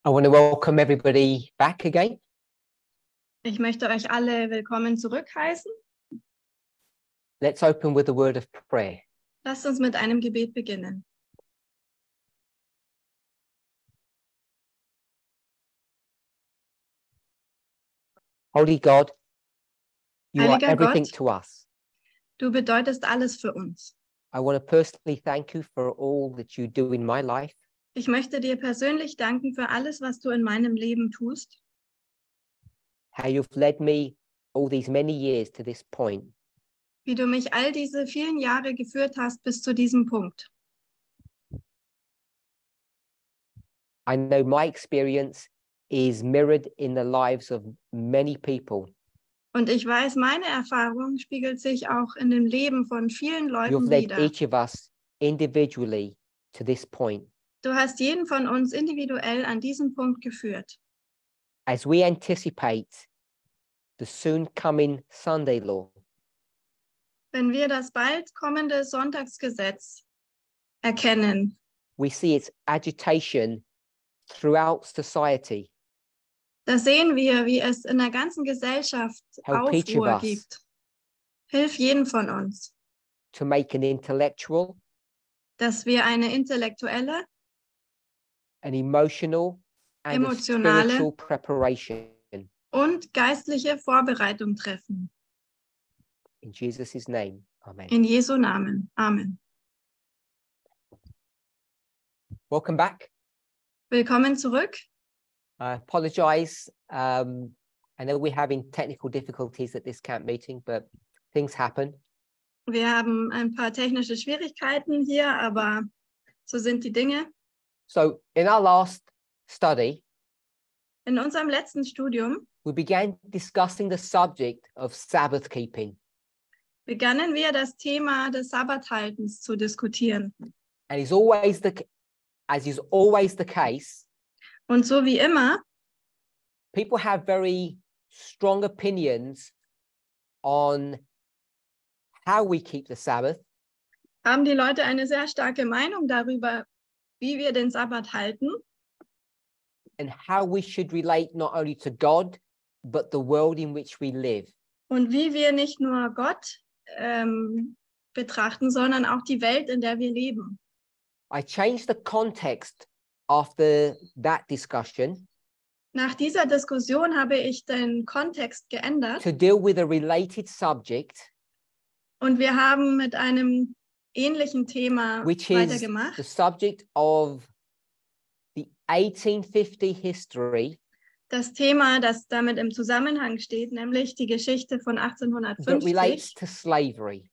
I want to welcome everybody back again. Ich möchte euch alle willkommen zurückheißen. Let's open with a word of prayer. Lasst uns mit einem Gebet beginnen. Holy God, you are Heiliger everything Gott, to us. du bedeutest alles für uns. I want to personally thank you for all that you do in my life. Ich möchte dir persönlich danken für alles, was du in meinem Leben tust. How you've led me all these many years to this point. Wie du mich all diese vielen Jahre geführt hast bis zu diesem Punkt. I know my experience is mirrored in the lives of many people. Und ich weiß, meine Erfahrung spiegelt sich auch in dem Leben von vielen You've Leuten led wider. each of us individually to this point. Du hast jeden von uns individuell an diesen Punkt geführt. As we anticipate the soon coming Sunday law, Wenn wir das bald kommende Sonntagsgesetz erkennen, we see its agitation throughout society. da sehen wir, wie es in der ganzen Gesellschaft Help each of Aufruhr us gibt. Hilf jeden von uns, to make an intellectual, dass wir eine intellektuelle, an emotional, and a Emotionale spiritual preparation. und geistliche Vorbereitung treffen. In Jesus' name, amen. In Jesu Namen. Amen. Welcome back. Willkommen zurück. I apologize. I know we're having technical difficulties at this camp meeting, but things happen. Wir haben ein paar technische Schwierigkeiten hier, aber so sind die Dinge. So in our last study, In unserem letzten Studium we began discussing the subject of Sabbath keeping. begannen wir das Thema des Sabbathaltens zu diskutieren. And as is always the case, Und so wie immer people have very strong opinions on how we keep the Sabbath, haben die Leute eine sehr starke Meinung darüber, wie wir den Sabbat halten and how we should relate not only to God, but the world in which we live. und wie wir nicht nur Gott betrachten, sondern auch die Welt, in der wir leben. I changed the context after that discussion Nach dieser Diskussion habe ich den Kontext geändert to deal with a related subject, und wir haben mit einem ähnlichen Thema which is weitergemacht. the subject of the 1850 history Das Thema, das damit im Zusammenhang steht, nämlich die Geschichte von that relates 1850, to slavery.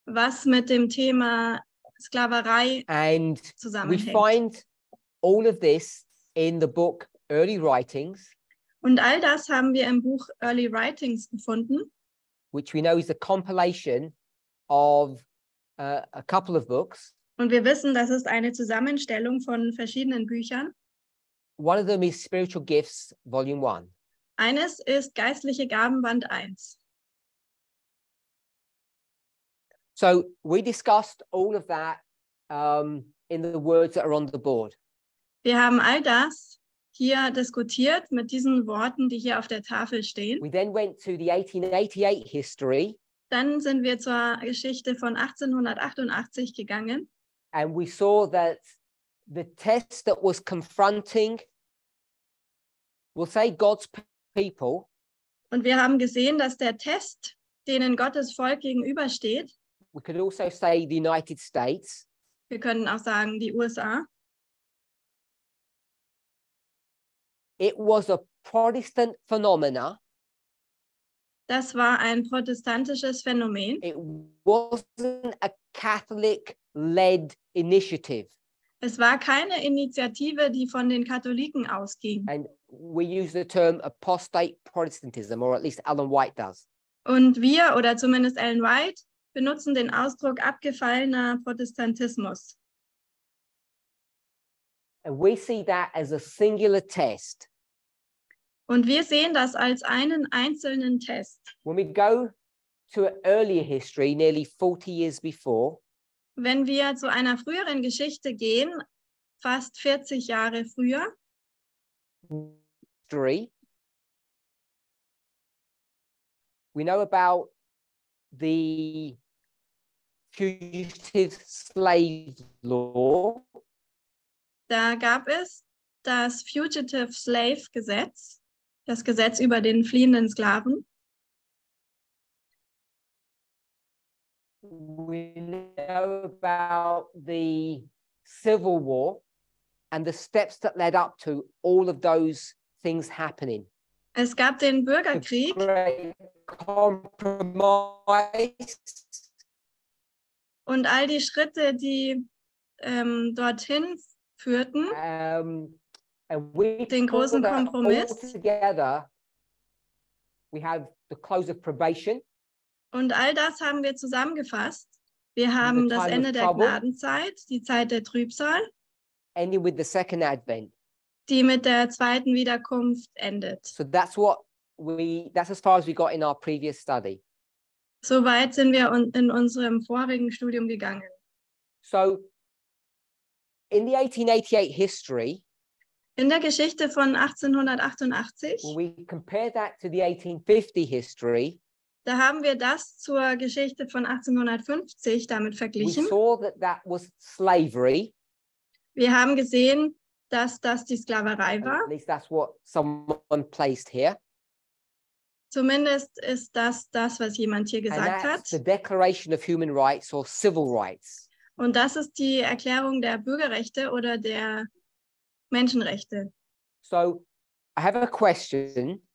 was mit dem Thema Sklaverei And we zusammenhängt. find all of this in the book Early Writings, Und all das haben wir im Buch Early Writings gefunden, which we know is a compilation of a couple of books. und wir wissen, das ist eine Zusammenstellung von verschiedenen Büchern. One of them is Spiritual Gifts, Volume 1. Eines ist Geistliche Gaben, Band 1. So we discussed all of that in the words that are on the board. Wir haben all das hier diskutiert mit diesen Worten, die hier auf der Tafel stehen. We then went to the 1888 history, Dann sind wir zur Geschichte von 1888 gegangen and we saw that the test that was confronting, we'll say, God's people und wir haben gesehen, dass der Test, denen Gottes Volk gegenübersteht, we could also say the United States, wir können auch sagen die USA, it was a Protestant phenomena. das war ein protestantisches Phänomen. It wasn't a Catholic-led initiative. Es war keine Initiative, die von den Katholiken ausging. And we use the term apostate Protestantism, or at least Ellen White does. Und wir, oder zumindest Ellen White, benutzen den Ausdruck abgefallener Protestantismus. And we see that as a singular test. Und wir sehen das als einen einzelnen Test. When we go to an earlier history, nearly 40 years before, Wenn wir zu einer früheren Geschichte gehen, fast 40 Jahre früher, history, we know about the fugitive slave law. Da gab es das Fugitive Slave Gesetz, das Gesetz über den fliehenden Sklaven. We know about the Civil War and the steps that led up to all of those things happening. Es gab den Bürgerkrieg Great compromise. und all die Schritte, die dorthin führten, And we den großen put that all Kompromiss. together. We have the close of probation. Und all das haben wir zusammengefasst. Wir haben das Ende der Gnadenzeit, die Zeit der Trübsal, Ending with the second advent. die mit der zweiten Wiederkunft endet. So that's as far as we got in our previous study. So weit sind wir in unserem vorigen Studium gegangen. So in the 1888 history, in der Geschichte von 1888, when we compare that to the 1850 history, da haben wir das zur Geschichte von 1850 damit we verglichen. saw that was slavery. Wir haben gesehen, dass das die Sklaverei war. At least that's what someone placed here. Zumindest ist das, was jemand hier gesagt hat. The Declaration of Human Rights or Civil Rights. Und das ist die Erklärung der Bürgerrechte oder der Menschenrechte. So, I have a question.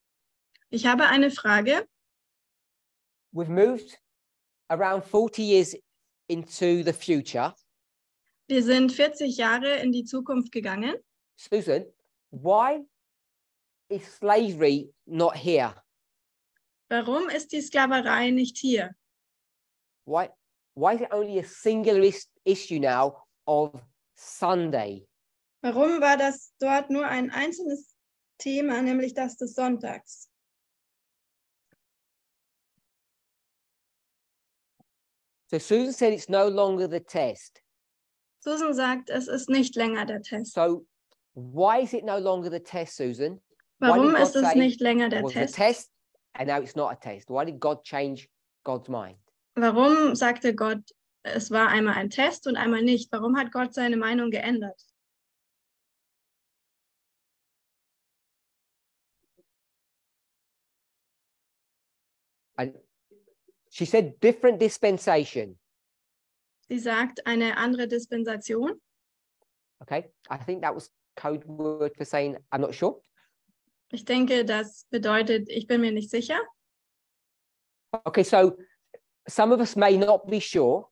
Ich habe eine Frage. We've moved around 40 years into the future. Wir sind 40 Jahre in die Zukunft gegangen. Susan, why is slavery not here? Warum ist die Sklaverei nicht hier? Why is it only a singular issue now of Sunday? Warum war das dort nur ein einzelnes Thema, nämlich das des Sonntags? So Susan said it's no longer the test. Susan sagt, es ist nicht länger der Test. So why is it no longer the test, Susan? Warum ist es nicht länger der Test? Test and now it's not a test. Why did God change God's mind? Warum sagte Gott, es war einmal ein Test und einmal nicht? Warum hat Gott seine Meinung geändert? She said different dispensation. Sie sagt eine andere Dispensation. Okay, I think that was code word for saying I'm not sure. Ich denke, das bedeutet, ich bin mir nicht sicher. Okay, so some of us may not be sure.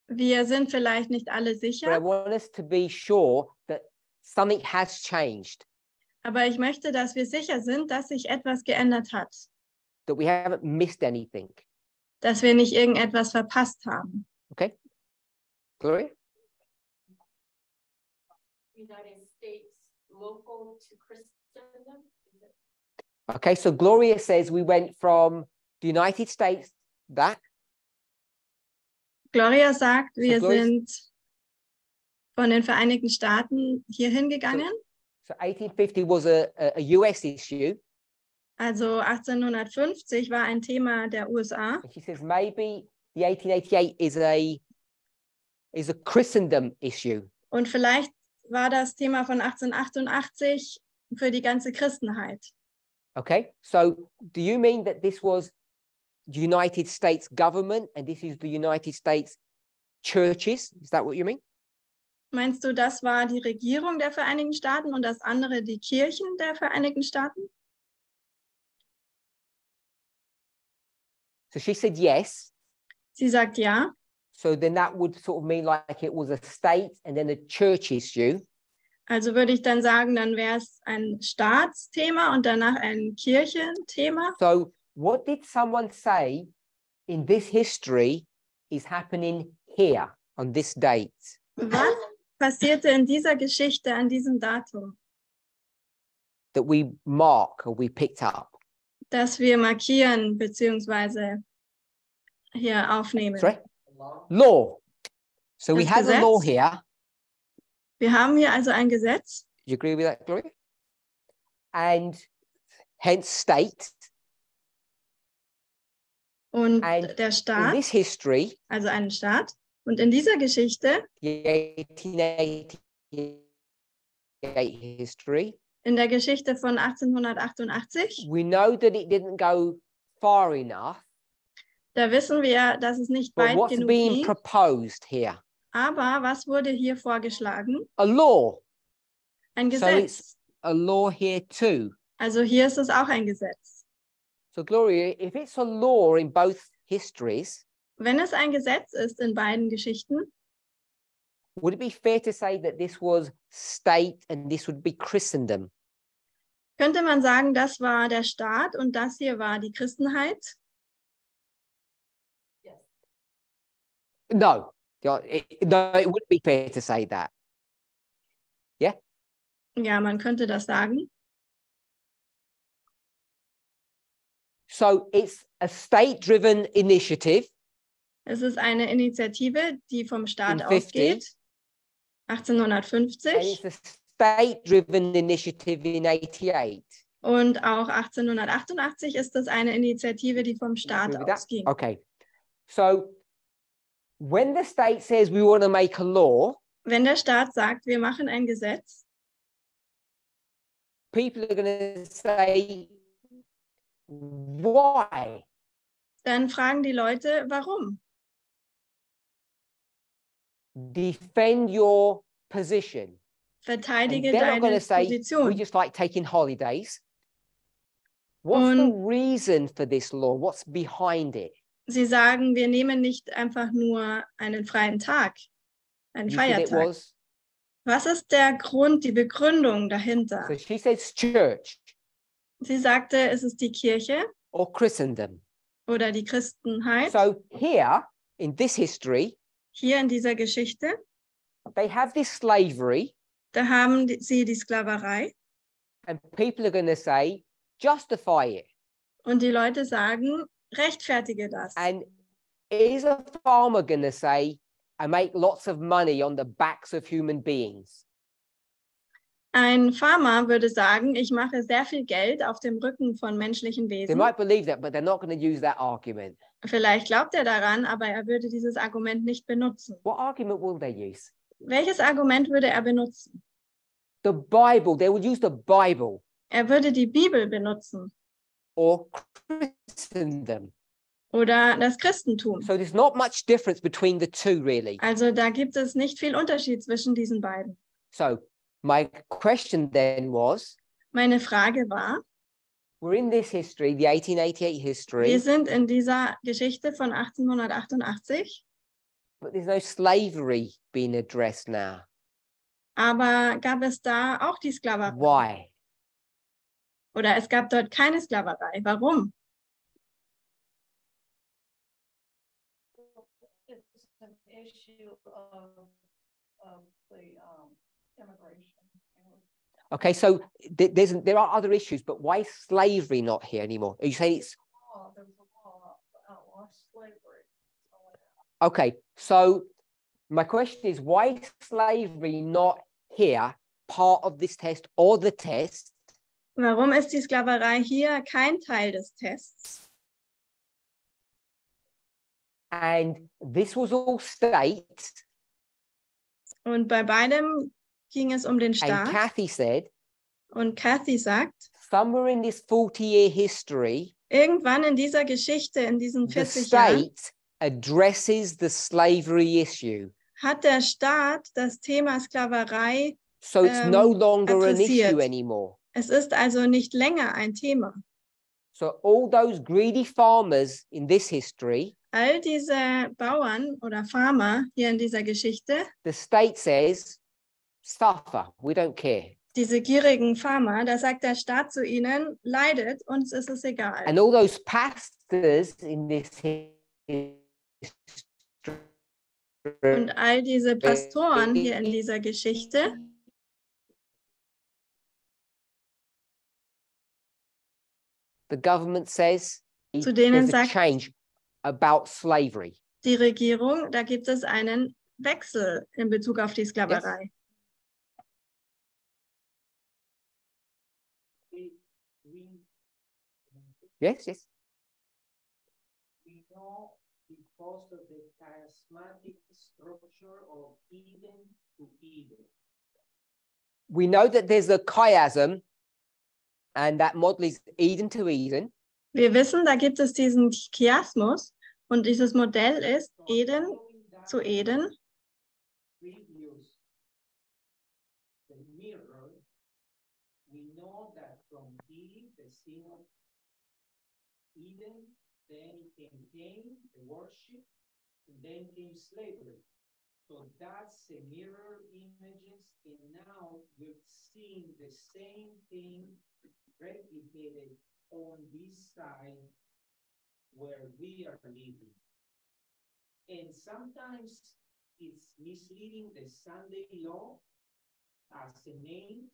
Wir sind vielleicht nicht alle But I sicher, want us to be sure that something has changed, aber ich möchte, dass wir sicher sind, dass sich etwas geändert hat, that we haven't missed anything. dass wir nicht irgendetwas verpasst haben. Okay, Gloria? United States local to Christendom? Okay, so Gloria says we went from the United States, that. Gloria sagt, wir Gloria- sind von den Vereinigten Staaten hierhin gegangen. So 1850 was a US issue. Also 1850 war ein Thema der USA. And she says maybe the 1888 is a Christendom issue. Und vielleicht war das Thema von 1888 für die ganze Christenheit. Okay, so do you mean that this was the United States government and this is the United States churches? Is that what you mean? Meinst du, das war die Regierung der Vereinigten Staaten und das andere die Kirchen der Vereinigten Staaten? So she said yes. Sie sagt ja. So then that would sort of mean like it was a state and then a church issue. Also würde ich dann sagen, dann wäre es ein Staatsthema und danach ein Kirchenthema. So what did someone say in this history is happening here on this date? Was passierte in dieser Geschichte an diesem Datum, That we mark or we picked up? das wir markieren bzw. hier aufnehmen? Sorry? Law. So we Das have a law Gesetz. here. Wir haben hier also ein Gesetz. Do you agree with that, Gloria? and hence state. Und And der in Staat, this history, also einen Staat. Und in dieser Geschichte, the 1888 history, in der Geschichte von 1888, we know that it didn't go far enough, da wissen wir, dass es nicht but weit what's genug being ging. proposed here? Aber was wurde hier vorgeschlagen? A law. Ein So Gesetz. it's a law here too. Also hier ist es auch ein Gesetz. So Gloria, if it's a law in both histories, Wenn es ein Gesetz ist in beiden Geschichten, would it be fair to say that this was state and this would be Christendom? könnte man sagen, das war der Staat und das hier war die Christenheit? Yes. No, no, it wouldn't be fair to say that. Ja, man könnte das sagen. So it's a state-driven initiative. Es ist eine Initiative, die vom Staat In 50. ausgeht. And 1850 it's a state-driven initiative in 88. und auch 1888 ist es eine Initiative, die vom Staat Agree with that? ausging. Okay. So when the state says we want to make a law, Wenn der Staat sagt, wir machen ein Gesetz, people are going to say, why? dann fragen die Leute, warum? Defend your position. And Verteidige they're not going deine to say, we Position. just like taking holidays. What's the Und reason for this law? What's behind it? sie sagen, wir nehmen nicht einfach nur einen freien Tag, einen You said it Feiertag. was. Was ist der Grund, die Begründung dahinter? So she says church Sie sagte, es ist die Kirche or Christendom. oder die Christenheit. So here in this history, Hier in dieser Geschichte, they have this slavery, da haben sie die Sklaverei and people are going to say, justify it. und die Leute sagen, rechtfertige das. And is a farmer going to say, I make lots of money on the backs of human beings? Ein Farmer würde sagen, ich mache sehr viel Geld auf dem Rücken von menschlichen They Wesen. might believe that, but they're not going to use that argument. Vielleicht glaubt er daran, aber er würde dieses Argument nicht benutzen. What argument will they use? Welches Argument würde er benutzen? The Bible. They will use the Bible Er würde die Bibel benutzen or Christendom. oder das Christentum. So there's not much difference between the two, really. Also da gibt es nicht viel Unterschied zwischen diesen beiden. So my question then was, Meine Frage war, we're in this history, the 1888 history, wir sind in dieser Geschichte von 1888, but there's no slavery being addressed now. aber gab es da auch die Sklaverei? Why? Oder es gab dort keine Sklaverei. Warum? It's an issue of the immigration. Okay, so there are other issues, but why is slavery not here anymore? Are you saying it's There's a law to outlaw slavery. okay? So my question is, why is slavery not here, part of this test or the test? Warum ist die Sklaverei hier kein Teil des Tests? And this was all state. Und bei beidem ging es um den And Staat. Kathy said, Und Kathy sagt, somewhere in this 40-year history, irgendwann in dieser Geschichte, in diesen the 40 Jahren, state addresses the slavery issue. hat der Staat das Thema Sklaverei. So it's no longer an adressiert. issue anymore. Es ist also nicht länger ein Thema. So all those greedy farmers in this history, All diese Bauern oder Farmer hier in dieser Geschichte, the state says, suffer, we don't care. diese gierigen Farmer, da sagt der Staat zu ihnen, leidet, uns ist es egal. And all those pastors in this history, Und all diese Pastoren hier in dieser Geschichte, the government says, zu denen there's a sagt change about slavery. die Regierung, da gibt es einen Wechsel in Bezug auf die Sklaverei. Yes, yes. We know because of the charismatic structure of Eden to Eden. We know that there's a chiasm, and that model is Eden to Eden. Wir wissen, da gibt es diesen Chiasmus und dieses Modell ist Eden zu Eden. Previous, the mirror, we know that from Eve, the sin of Eden, then came Cain, the worship, and then came slavery. So that's a mirror images, and now we're seeing the same thing replicated on this side where we are living. And sometimes it's misleading the Sunday law as a name,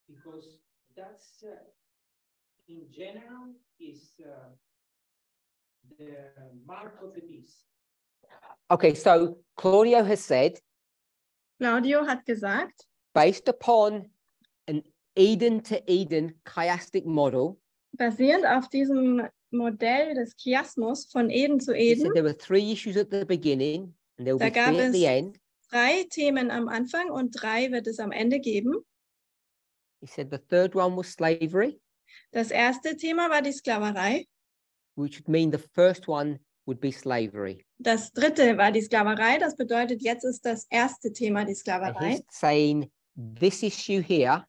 because that's in general is the mark of the beast. Okay, so Claudio has said, Claudio hat gesagt, based upon an Eden to Eden chiastic model, basierend auf diesem Modell des Chiasmus von Eden zu he Eden, said there were 3 issues at the beginning, and there will Da be gab 3 at the es- end. 3 Themen am Anfang und 3 wird es am Ende geben. He said the third one was slavery, Das erste Thema war die Sklaverei. which would mean the first one would be slavery. Das dritte war die Sklaverei. Das bedeutet, jetzt ist das erste Thema die And Sklaverei. he's saying this issue here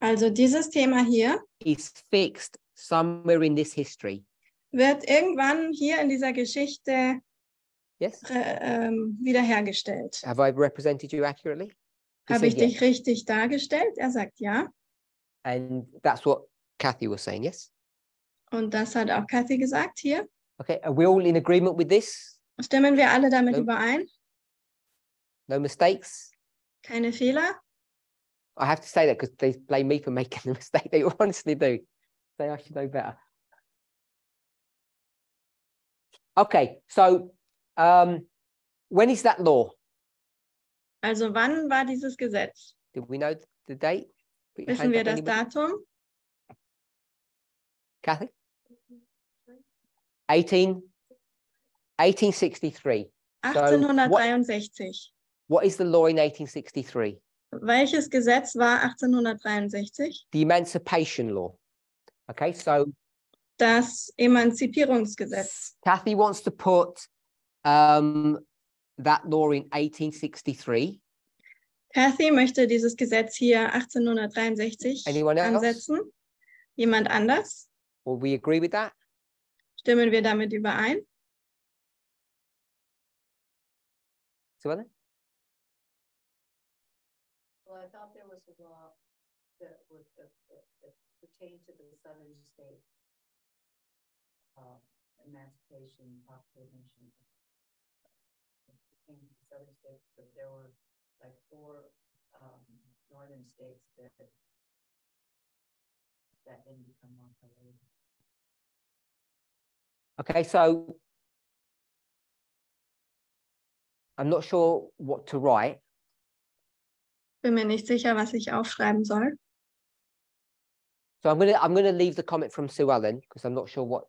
Also dieses Thema hier is fixed somewhere in this history. wird irgendwann hier in dieser Geschichte Yes? wiederhergestellt. Have I represented you accurately? He Habe ich said yes. dich richtig dargestellt? Er sagt ja. And that's what Kathy was saying, yes? Und das hat auch Kathy gesagt hier. Okay, are we all in agreement with this? Stimmen wir alle damit No. überein? No mistakes? Keine Fehler? I have to say that because they blame me for making the mistake. They honestly do. Say I should know better. Okay, so when is that law? Also wann war dieses Gesetz? Did we know the date? Put your Wissen hand wir up, das anybody? Datum? Kathy? 1863. So what 1863. is the law in 1863? Welches Gesetz war 1863? The Emancipation Law. Okay, so Das Emanzipierungsgesetz. Kathy wants to put that law in 1863. Kathy möchte dieses Gesetz hier 1863 Anyone else? ansetzen. Jemand anders? Will we agree with that? Stimmen wir damit überein? Suellen? Well, I thought there was a law that would that pertained to the southern states, emancipation, proclamation. Pertained to the southern states, but there were like 4 northern states that didn't become law until later. Okay, so I'm not sure what to write. Bin mir nicht sicher, was ich aufschreiben soll. So I'm gonna leave the comment from Sue Ellen because I'm not sure what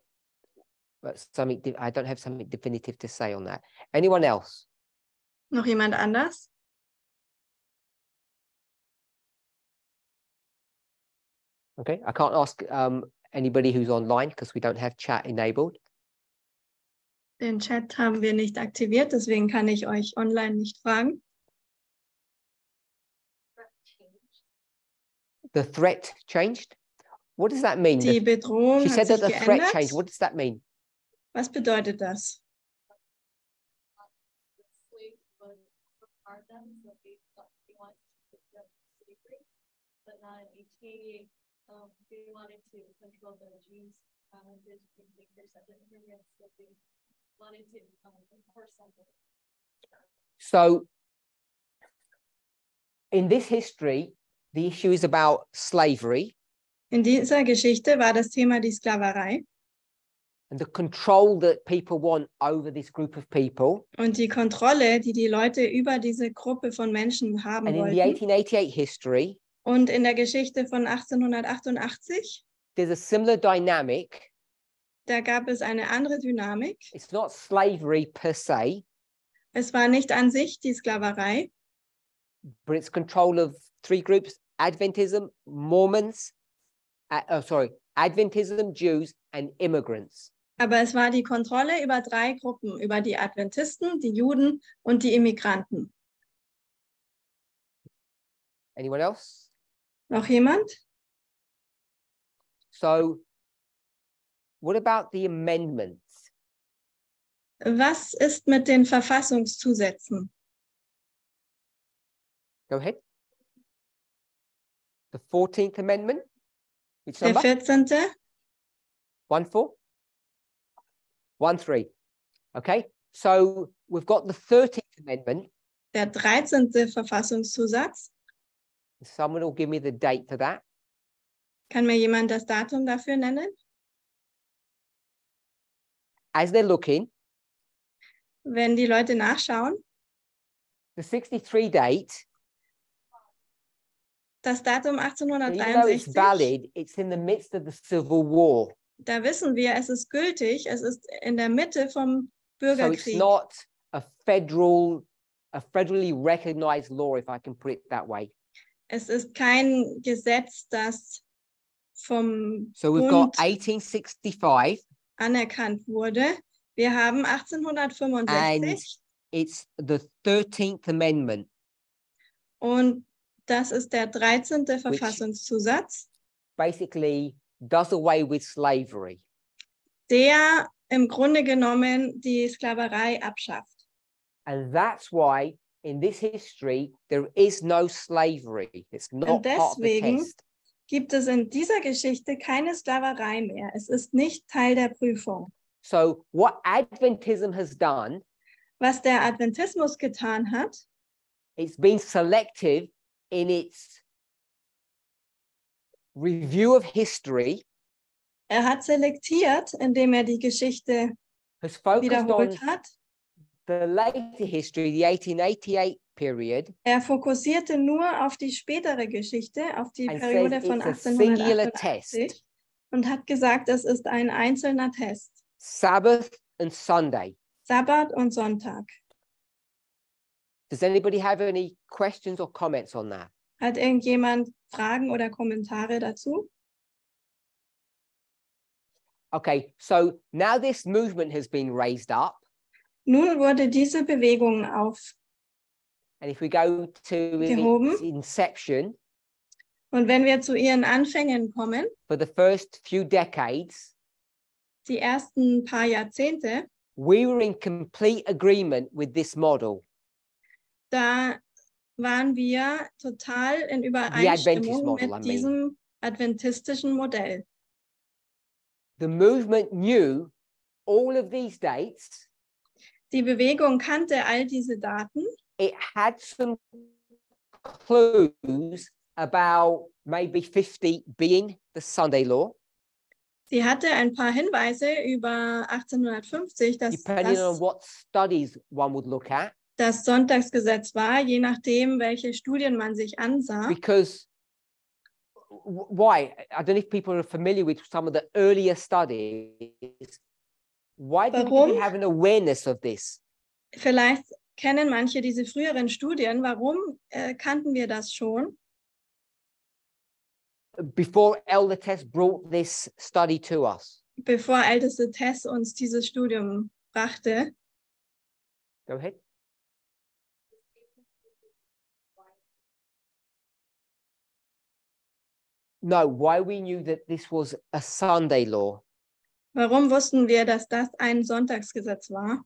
something I don't have something definitive to say on that. Anyone else? Noch jemand anders? Okay, I can't ask anybody who's online because we don't have chat enabled. Den Chat haben wir nicht aktiviert, deswegen kann ich euch online nicht fragen. The threat changed? What does that mean? Die Bedrohung She hat said sich that the threat geändert. changed. What does that mean? Was bedeutet das? Slaves would hard them, so they wanted to put them to slavery. But not in 1888, they wanted to control the Jews, his thinkers, and the immigrants, so they wanted to enforce something. So in this history, the issue is about slavery In dieser Geschichte war das Thema die Sklaverei and the control that people want over this group of people. und die Kontrolle, die die Leute über diese Gruppe von Menschen haben And in the wollten. 1888 history, Und in der Geschichte von 1888 there's a similar dynamic. Da gab es eine andere Dynamik. It's not slavery per se, Es war nicht an sich die Sklaverei, but it's control of three groups: Adventism, Mormons, Adventism, Jews, and immigrants. aber es war die Kontrolle über 3 Gruppen, über die Adventisten, die Juden und die Immigranten. Anyone else? Noch jemand? So, what about the amendments? Was ist mit den Verfassungszusätzen? Go ahead. The 14th Amendment. Which Der number? 14. 1-4? 1-3. Okay, so we've got the 13th Amendment. Der 13. Verfassungszusatz. Someone will give me the date for that. Kann mir jemand das Datum dafür nennen? As they're looking, Wenn die Leute nachschauen, the 63 date, das Datum even though it's 1863, valid, it's in the midst of the Civil War. da wissen wir, es ist gültig, es ist in der Mitte vom So it's Bürgerkrieg. not a federally recognized law, if I can put it that way. Es ist kein Gesetz, das vom So we've got Bund 1865, anerkannt wurde. Wir haben and 1865 it's the 13th Amendment, und das ist der 13. Verfassungszusatz, basically does away with slavery. der im Grunde genommen die Sklaverei abschafft. And that's why in this history, there is no slavery. It's not Und part of the deswegen test. gibt es in dieser Geschichte keine Sklaverei mehr. Es ist nicht Teil der Prüfung. So what Adventism has done, Was der Adventismus getan hat, it's been selective in its review of history, er hat selektiert, indem er die Geschichte has focused on wiederholt hat. the later history, the 1888 period, Er fokussierte nur auf die spätere Geschichte, auf die and Periode says von it's a singular test. 1888 und hat gesagt, es ist ein einzelner Test. Sabbath and Sunday. Sabbat und Sonntag. Does anybody have any questions or comments on that? Hat irgendjemand Fragen oder Kommentare dazu? Okay, so now this movement has been raised up. Nun wurde diese Bewegung auf And if we go to Gehoben. its inception, und wenn wir zu ihren Anfängen kommen, for the first few decades, die ersten paar Jahrzehnte, we were in complete agreement with this model. da waren wir total in Adventist Übereinstimmung model, mit I mean. diesem adventistischen Modell. The movement knew all of these dates. Die Bewegung kannte all diese Daten. It had some clues about maybe 50 being the Sunday law, Sie hatte ein paar Hinweise über 1850, dass depending on das what studies one would look at, das Sonntagsgesetz war, je nachdem, welche Studien man sich ansah. because why? I don't know if people are familiar with some of the earlier studies. Why didn't we Warum? have an awareness of this? Vielleicht kennen manche diese früheren Studien. Warum kannten wir das schon? Before Elder Tess brought this study to us. Bevor älteste Tess uns dieses Studium brachte. Go ahead. No, why we knew that this was a Sunday law. Warum wussten wir, dass das ein Sonntagsgesetz war?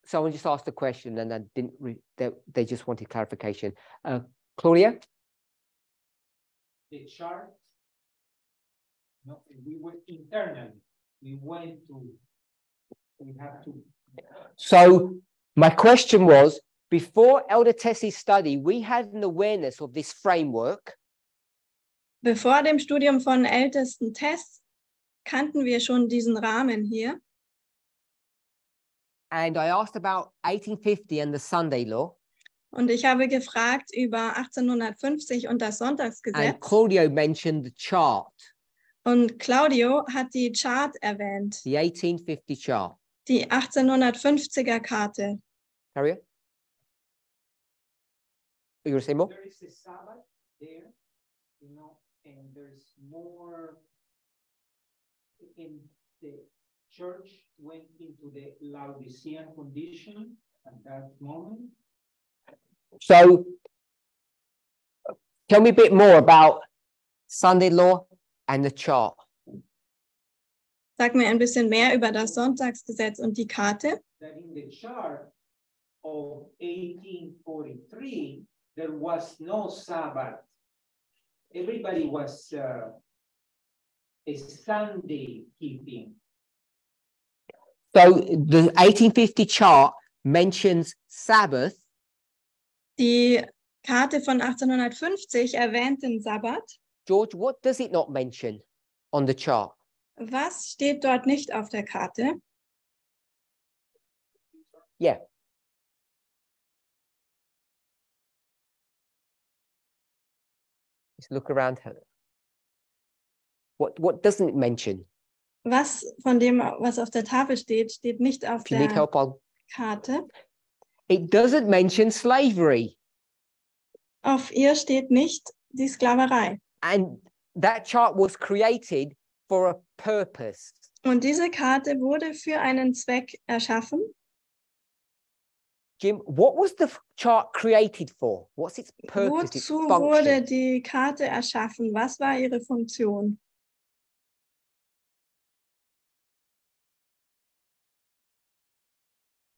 Someone just asked a question and I didn't. They just wanted clarification. Claudia. The chart, no, we were internally, we went to, we have to. So my question was, before Elder Tessie's study, we had an awareness of this framework. Bevor dem Studium von ältesten Tess kannten wir schon diesen Rahmen hier. And I asked about 1850 and the Sunday law. Und ich habe gefragt über 1850 und das And Sonntagsgesetz. Claudio mentioned the chart. Und Claudio hat die Chart erwähnt, the 1850 chart. die 1850er Karte. Carry on. You want to say more? There is a Sabbath there, and there's more in the church went into the Laodicean condition at that moment. So tell me a bit more about Sunday law and the chart. Sag mir ein bisschen mehr über das Sonntagsgesetz und die Karte. That in the chart of 1843, there was no Sabbath. Everybody was a Sunday keeping. So the 1850 chart mentions Sabbath, Die Karte von 1850 erwähnt den Sabbat. George. What does it not mention on the chart? Was steht dort nicht auf der Karte? Yeah. Just look around her. What doesn't it mention? Was von dem, was auf der Tafel steht, steht nicht auf If you need der help, I'll... Karte. It doesn't mention slavery. Auf ihr steht nicht die Sklaverei. And that chart was created for a purpose. Und diese Karte wurde für einen Zweck erschaffen. Jim, what was the chart created for? What's its purpose, its Wozu wurde function? die Karte erschaffen? Was war ihre Funktion?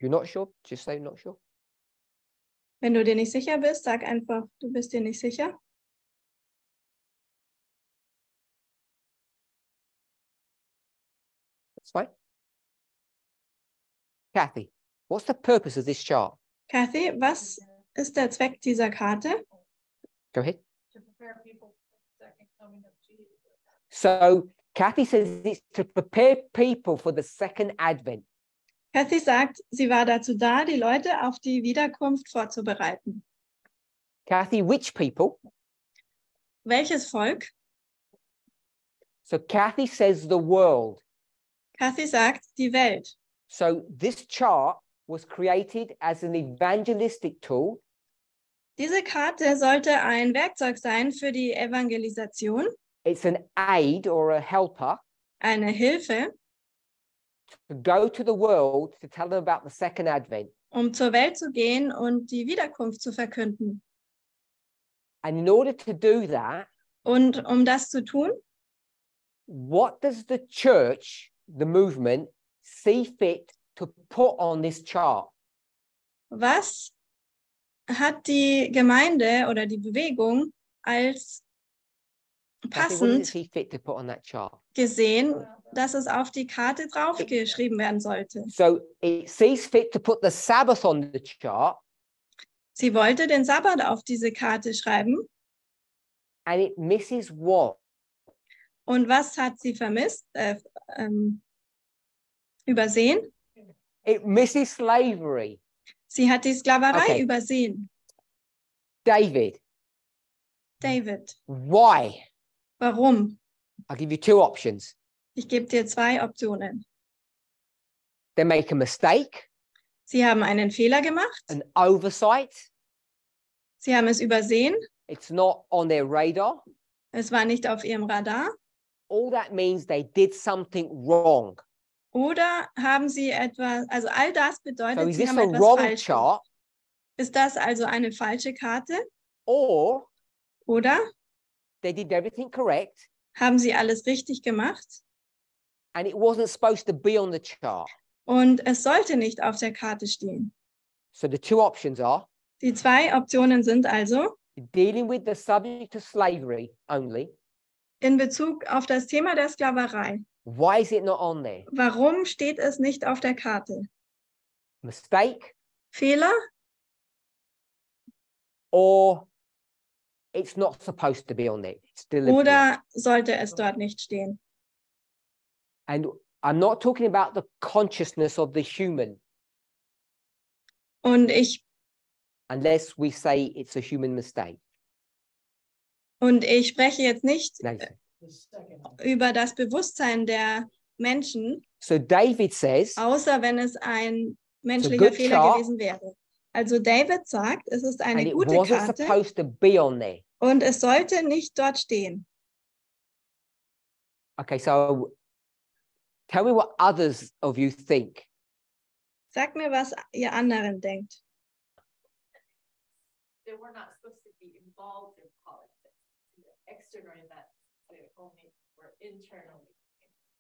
You're not sure? Just say not sure. Wenn du dir nicht sicher bist, sag einfach, du bist dir nicht sicher. That's fine. Kathy, what's the purpose of this chart? Kathy, was ist der Zweck dieser Karte? Go ahead. To prepare people for the second coming of Jesus. So Kathy says it's to prepare people for the second advent. Kathy sagt, sie war dazu da, die Leute auf die Wiederkunft vorzubereiten. Kathy, which people? Welches Volk? So Kathy says the world. Kathy sagt, die Welt. So this chart was created as an evangelistic tool Diese Karte sollte ein Werkzeug sein für die Evangelisation, it's an aid or a helper eine Hilfe, to go to the world to tell them about the second advent. um zur Welt zu gehen und die Wiederkunft zu verkünden. And in order to do that, Und um das zu tun, what does the church, the movement, see fit to put on this chart? was hat die Gemeinde oder die Bewegung als Kathy, what does it passend see fit to put on that chart? gesehen, dass es auf die Karte draufgeschrieben werden sollte? So it sees fit to put the Sabbath on the chart, Sie wollte den Sabbat auf diese Karte schreiben. and it misses what? Und was hat sie vermisst? Übersehen? It misses slavery. Sie hat die Sklaverei Okay. übersehen. David, David, why? warum? I'll give you two options. Ich gebe dir zwei Optionen. They make a mistake, Sie haben einen Fehler gemacht. an oversight. Sie haben es übersehen. It's not on their radar. Es war nicht auf ihrem Radar. All that means they did something wrong. Oder haben sie etwas, also all das So bedeutet, is sie this haben a etwas wrong falsch chart, gemacht. Ist das also eine falsche Karte? or Oder they did everything correct haben sie alles richtig gemacht? and it wasn't supposed to be on the chart? Und es sollte nicht auf der Karte stehen. So the two options are Die zwei Optionen sind also dealing with the subject of slavery only. in Bezug auf das Thema der Sklaverei. Why is it not on there? Warum steht es nicht auf der Karte? Mistake, Fehler or it's not supposed to be on there. It's deliberate. oder sollte es dort nicht stehen? And I'm not talking about the consciousness of the human, Und ich unless we say it's a human mistake. spreche jetzt nicht No, über das Bewusstsein der Menschen, So David says, außer wenn es ein menschlicher good Fehler chart. gewesen wäre. Also David sagt, es ist and eine it gute wasn't Karte supposed to be on there. und es sollte nicht dort stehen. Okay, so tell me what others of you think. Sagt mir, was ihr anderen denkt. They were not supposed to be involved in politics, in the external events. They only were internally.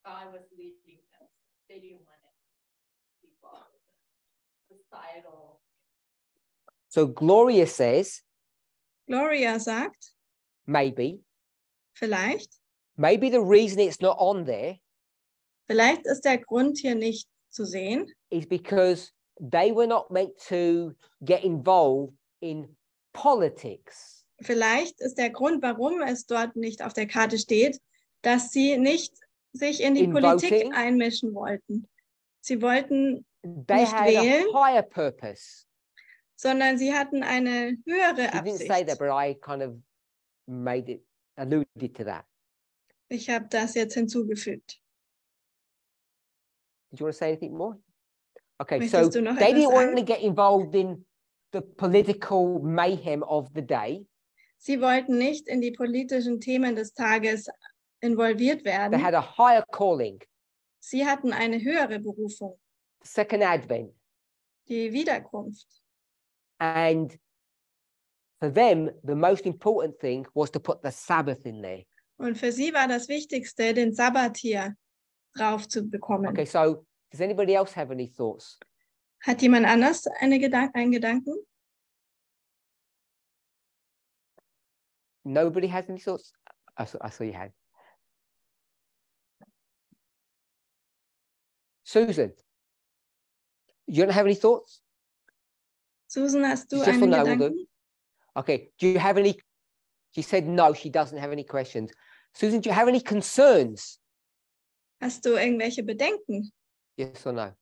God was leading them. They didn't want it to be involved in societal. So Gloria says, Gloria sagt, maybe vielleicht the reason it's not on there ist der Grund hier nicht zu sehen, is because they were not meant to get involved in politics. vielleicht ist der Grund, warum es dort nicht auf der Karte steht, dass sie nicht sich in die In Politik voting? einmischen wollten. Sie wollten They Nicht had wählen. a higher purpose. sondern sie hatten eine höhere She didn't say that, Absicht. but I kind of alluded to that. Ich habe das jetzt hinzugefügt. Did you want to say anything more? Okay, Möchtest so du noch they etwas didn't want sagen? to get involved in the political mayhem of the day. Sie wollten nicht in die politischen Themen des Tages involviert They werden. had a higher calling, Sie hatten eine höhere Berufung, the second advent. die Wiederkunft. And for them, the most important thing was to put the Sabbath in there. Und für sie war das Wichtigste, den Sabbat hier drauf zu bekommen. Okay, so does anybody else have any thoughts? Hat jemand anders einen Gedanken? Nobody has any thoughts? I saw your hand. Susan, you don't have any thoughts? Susan, hast du Just yes or einen no will Gedanken? do. Okay, do you have any? She said no, she doesn't have any questions. Susan, do you have any concerns? Hast du irgendwelche Bedenken? Yes or no?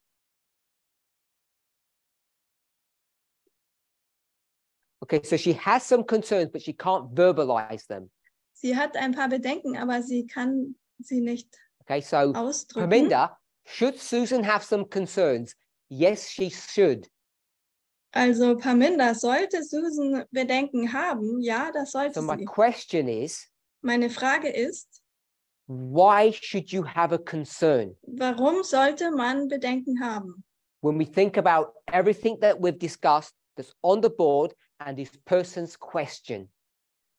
Okay, so she has some concerns, but she can't verbalize them. Sie hat ein paar Bedenken, aber sie kann sie nicht Okay, so ausdrücken. Parminder, should Susan have some concerns? Yes, she should. Also Parminder, sollte Susan Bedenken haben? Ja, das sollte So my sie. question is, Meine Frage ist, why should you have a concern? warum sollte man Bedenken haben? When we think about everything that we've discussed that's on the board and this person's question.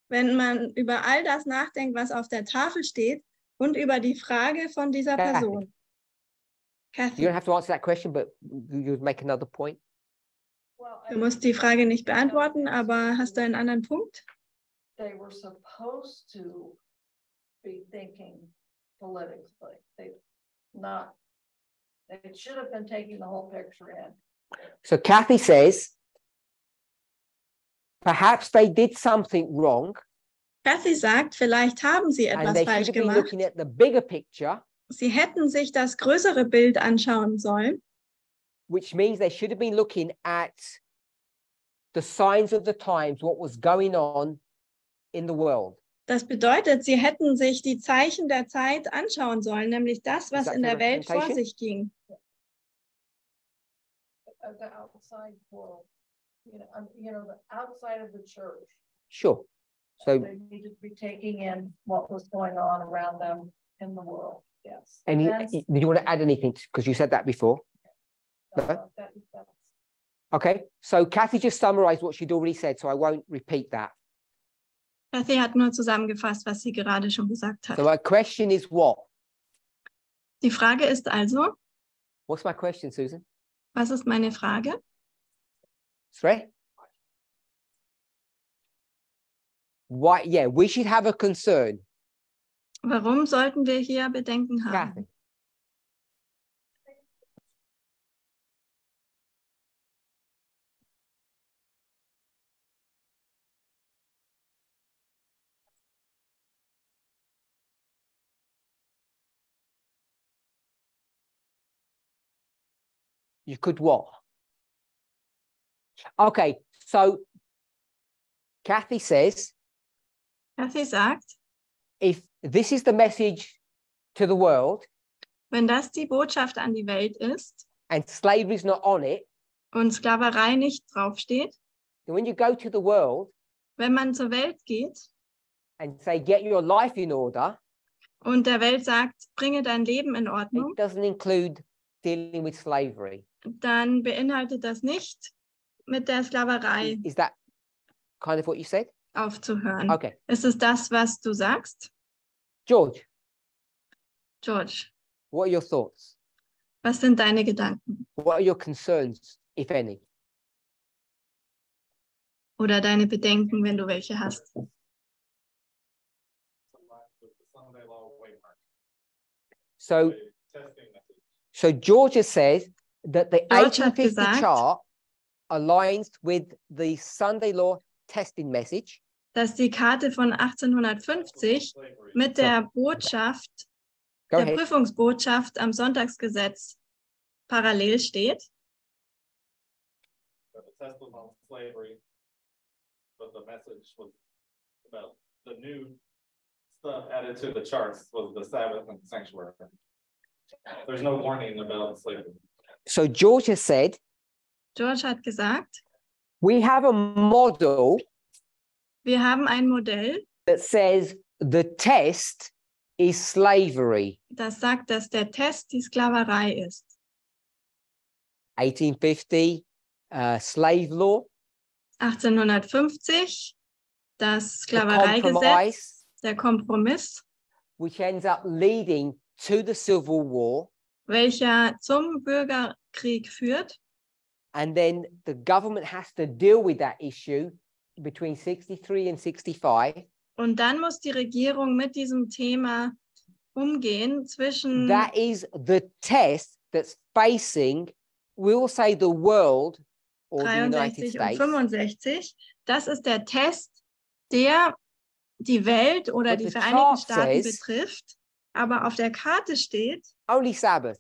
Wenn man über all das nachdenkt, was auf der Tafel steht und über die Frage von dieser Kathy. Person. You Kathy, don't have to answer that question, but you'd make another point. Well, du musst die Frage nicht beantworten, aber hast du einen anderen Punkt? They were supposed to be thinking politically. They should have been taking the whole picture in. So Kathy says, perhaps they did something wrong Kathy sagt, vielleicht haben sie and etwas they falsch should have been gemacht. looking at the bigger picture, Sie hätten sich das größere Bild anschauen sollen, which means they should have been looking at the signs of the times, what was going on in the world. Das bedeutet, sie hätten sich die Zeichen der Zeit anschauen sollen, nämlich das, was that in der the Welt vor representation? sich ging. The outside world, the outside of the church. Sure. So They needed to be taking in what was going on around them in the world. Yes. any, That's- do you want to add anything? Because you said that before. that's Okay. So Kathy just summarized what she'd already said, so I won't repeat that. Kathy hat nur zusammengefasst, was sie gerade schon gesagt hat. So my question is what? Die Frage ist also, What's my question, Susan? was ist meine Frage? Right? Why? Yeah, we should have a concern. Warum sollten wir hier Bedenken haben? Kathy. You could what? Okay, so Kathy says, Kathy sagt, if this is the message to the world Wenn das die Botschaft an die Welt ist and slavery is not on it, und Sklaverei nicht draufsteht, then when you go to the world wenn man zur Welt geht and say, get your life in order, und der Welt sagt, bringe dein Leben in Ordnung, it doesn't include dealing with slavery. dann beinhaltet das nicht, mit der Sklaverei Is that kind of what you said? aufzuhören. Okay. Ist es das, was du sagst, George, George? what are your thoughts? Was sind deine Gedanken What are your concerns, if any? oder deine Bedenken, wenn du welche hast? So George has said that the George hat 1850 gesagt, chart aligns with the Sunday law testing message, dass die Karte von 1850 mit der Botschaft, Go der ahead. Prüfungsbotschaft am Sonntagsgesetz parallel steht. The test was on slavery, but the message was about the new stuff added to the charts was the Sabbath and sanctuary. There's no warning about slavery. So George has said, George hat gesagt, we have a model wir haben ein Modell, that says the test is slavery. das sagt, dass der Test die Sklaverei ist. 1850 slave law, 1850 das the Sklavereigesetz, compromise, der Kompromiss, which ends up leading to the Civil War. welcher zum Bürgerkrieg führt. And then the government has to deal with that issue between 63 and 65. Und dann muss die Regierung mit diesem Thema umgehen zwischen That is the test that's facing, we'll say, the world or the United 63 und States. 65. Das ist der Test, der die Welt oder But die the Vereinigten chart Staaten says- betrifft. Aber auf der Karte steht Only Sabbath.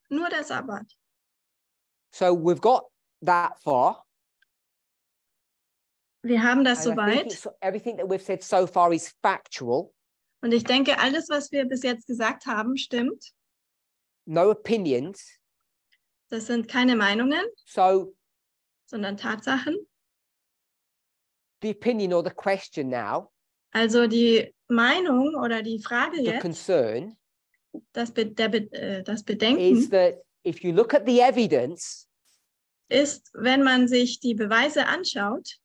nur der Sabbat. So we've got that far. Wir haben das And I think soweit. it's, everything that we've said so far is factual. Und ich denke, alles, was wir bis jetzt gesagt haben, stimmt. No opinions. Das sind keine Meinungen, So sondern Tatsachen. the opinion or the question now, Also die Meinung oder die Frage the jetzt, concern, das is Bedenken that if you look at the evidence, ist, wenn man sich die Beweise anschaut,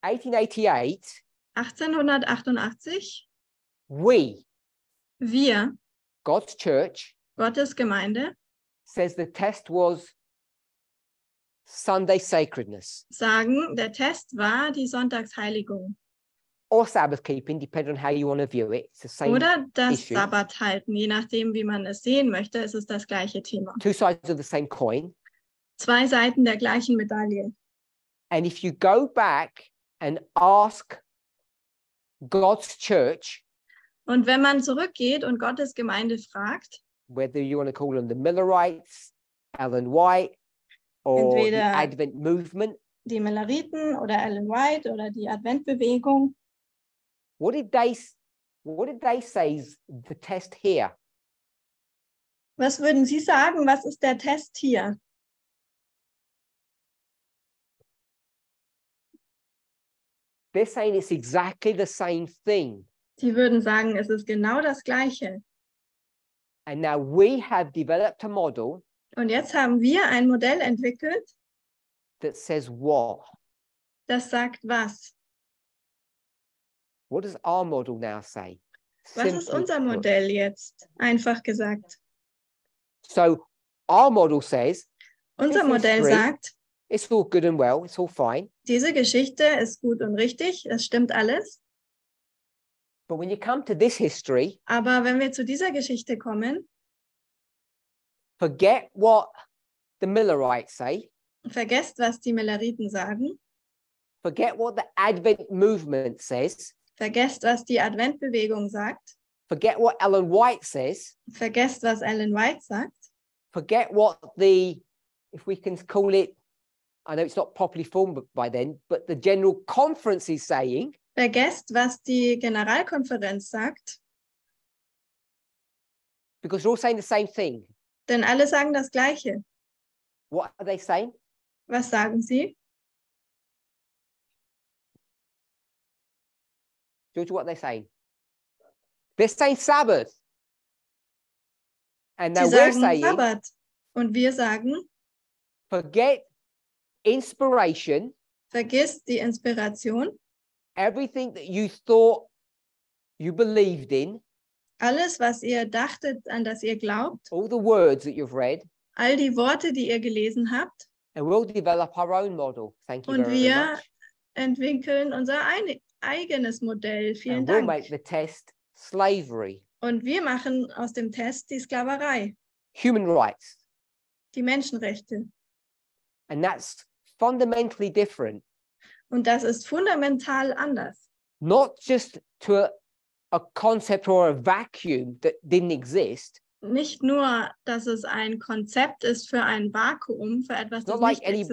1888, 1888, we, wir, God's church, Gottes Gemeinde, says the test was Sunday sacredness sagen, der Test war die Sonntagsheiligung or Sabbath keeping, depending on how you want to view it. It's the same. oder das issue. Sabbat halten. Je nachdem, wie man es sehen möchte, ist es das gleiche Thema. Two sides of the same coin. Zwei Seiten der gleichen Medaille. And if you go back and ask God's church, Und wenn man zurückgeht und Gottes Gemeinde fragt, whether you want to call them the Millerites, Ellen White, or the Entweder- Advent movement, die Milleriten oder Ellen White oder die Adventbewegung, what did they say is the test here? was würden Sie sagen, was ist der Test hier? They're saying it's exactly the same thing. Sie würden sagen, es ist genau das Gleiche. And now we have developed a model Und jetzt haben wir ein Modell entwickelt, that says what? das sagt was. What does our model now say? Was ist Simply unser put. Modell jetzt? Einfach gesagt. So our model says Unser This Modell history- sagt, it's all good and well, it's all fine. diese Geschichte ist gut und richtig, es stimmt alles. But when you come to this history, Aber wenn wir zu dieser Geschichte kommen, forget what the Millerites say, vergesst, was die Milleriten sagen, forget what the Advent movement says, vergesst, was die Adventbewegung sagt, forget what Ellen White says, vergesst, was Ellen White sagt, forget what the, if we can call it, I know it's not properly formed by then, but the General Conference is saying, Vergesst, was die Generalkonferenz sagt, because they're all saying the same thing. denn alle sagen das Gleiche. What are they saying? Was sagen sie? George, what are they saying? They're saying Sabbath. And now Sie we're sagen saying, Sabbat. Und wir sagen, forget inspiration, vergiss die Inspiration, everything that you thought you believed in, alles, was ihr dachtet, an das ihr glaubt, all the words that you've read, all die Worte, die ihr gelesen habt, and we'll develop our own model. Thank you und very wir much. entwickeln unser eigenes Modell. Vielen And we'll Dank. make the test slavery, Und wir machen aus dem Test die Sklaverei, human rights. die Menschenrechte. And that's fundamentally different, Und das ist fundamental anders. not just to a concept or a vacuum that didn't exist. Nicht nur, dass es ein Konzept ist für ein Vakuum, für etwas, It's das not like nicht any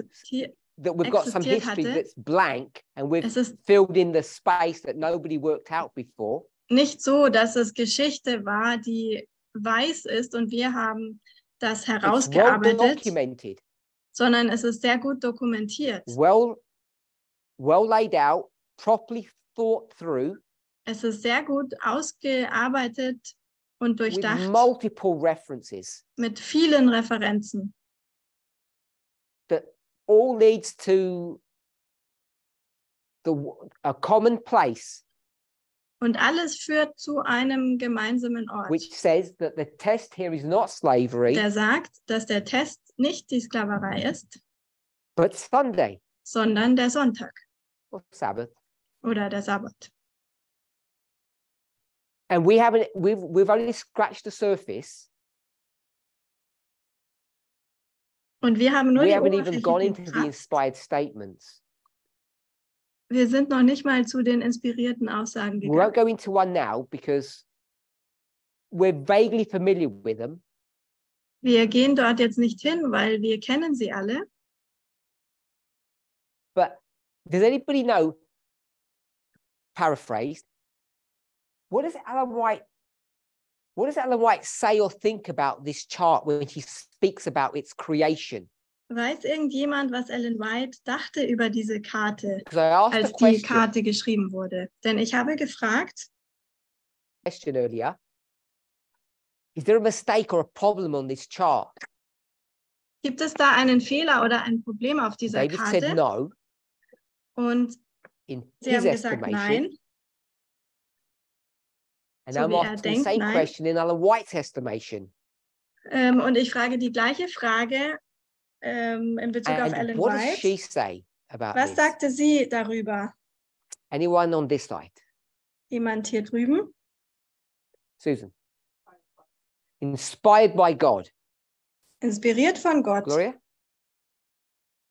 that we've got some existiert history hatte. that's blank and we've Es ist filled in the space that nobody worked out before. nicht so, dass es Geschichte war, die weiß ist und wir haben das It's well herausgearbeitet, documented, sondern es ist sehr gut dokumentiert. well laid out, properly thought through, Es ist sehr gut ausgearbeitet und with durchdacht multiple references mit vielen Referenzen, that all leads to a common place, und alles führt zu einem gemeinsamen Ort, which says that the test here is not slavery, der sagt, dass der Test nicht die Sklaverei ist, but Sunday sondern der Sonntag or Sabbath. oder der Sabbat. And we've only scratched the surface. Und wir haben nur We die haven't even gone Oberfläche into the gekratzt. inspired statements. Wir sind noch nicht mal zu den inspirierten Aussagen We won't gegangen. go into one now because we're vaguely familiar with them. Wir gehen dort jetzt nicht hin, weil wir kennen sie alle. But does anybody know, paraphrased, what does Ellen White say or think about this chart when she speaks about its creation? Weiß irgendjemand, was Ellen White dachte über diese Karte, Because I asked als a die Karte geschrieben wurde? Denn ich habe gefragt, question earlier, is there a mistake or a problem on this chart? gibt es da einen Fehler oder ein Problem auf dieser David Karte? said no. Und In sie his haben gesagt estimation, nein. and So I'm wie asking the denkt, same nein. question in Ellen White's estimation. Und ich frage die gleiche Frage in Bezug auf And Ellen what does White. she say about Was this? sagte sie darüber? Anyone on this side? Jemand hier drüben? Susan. Inspired by God. Inspiriert von Gott. Gloria?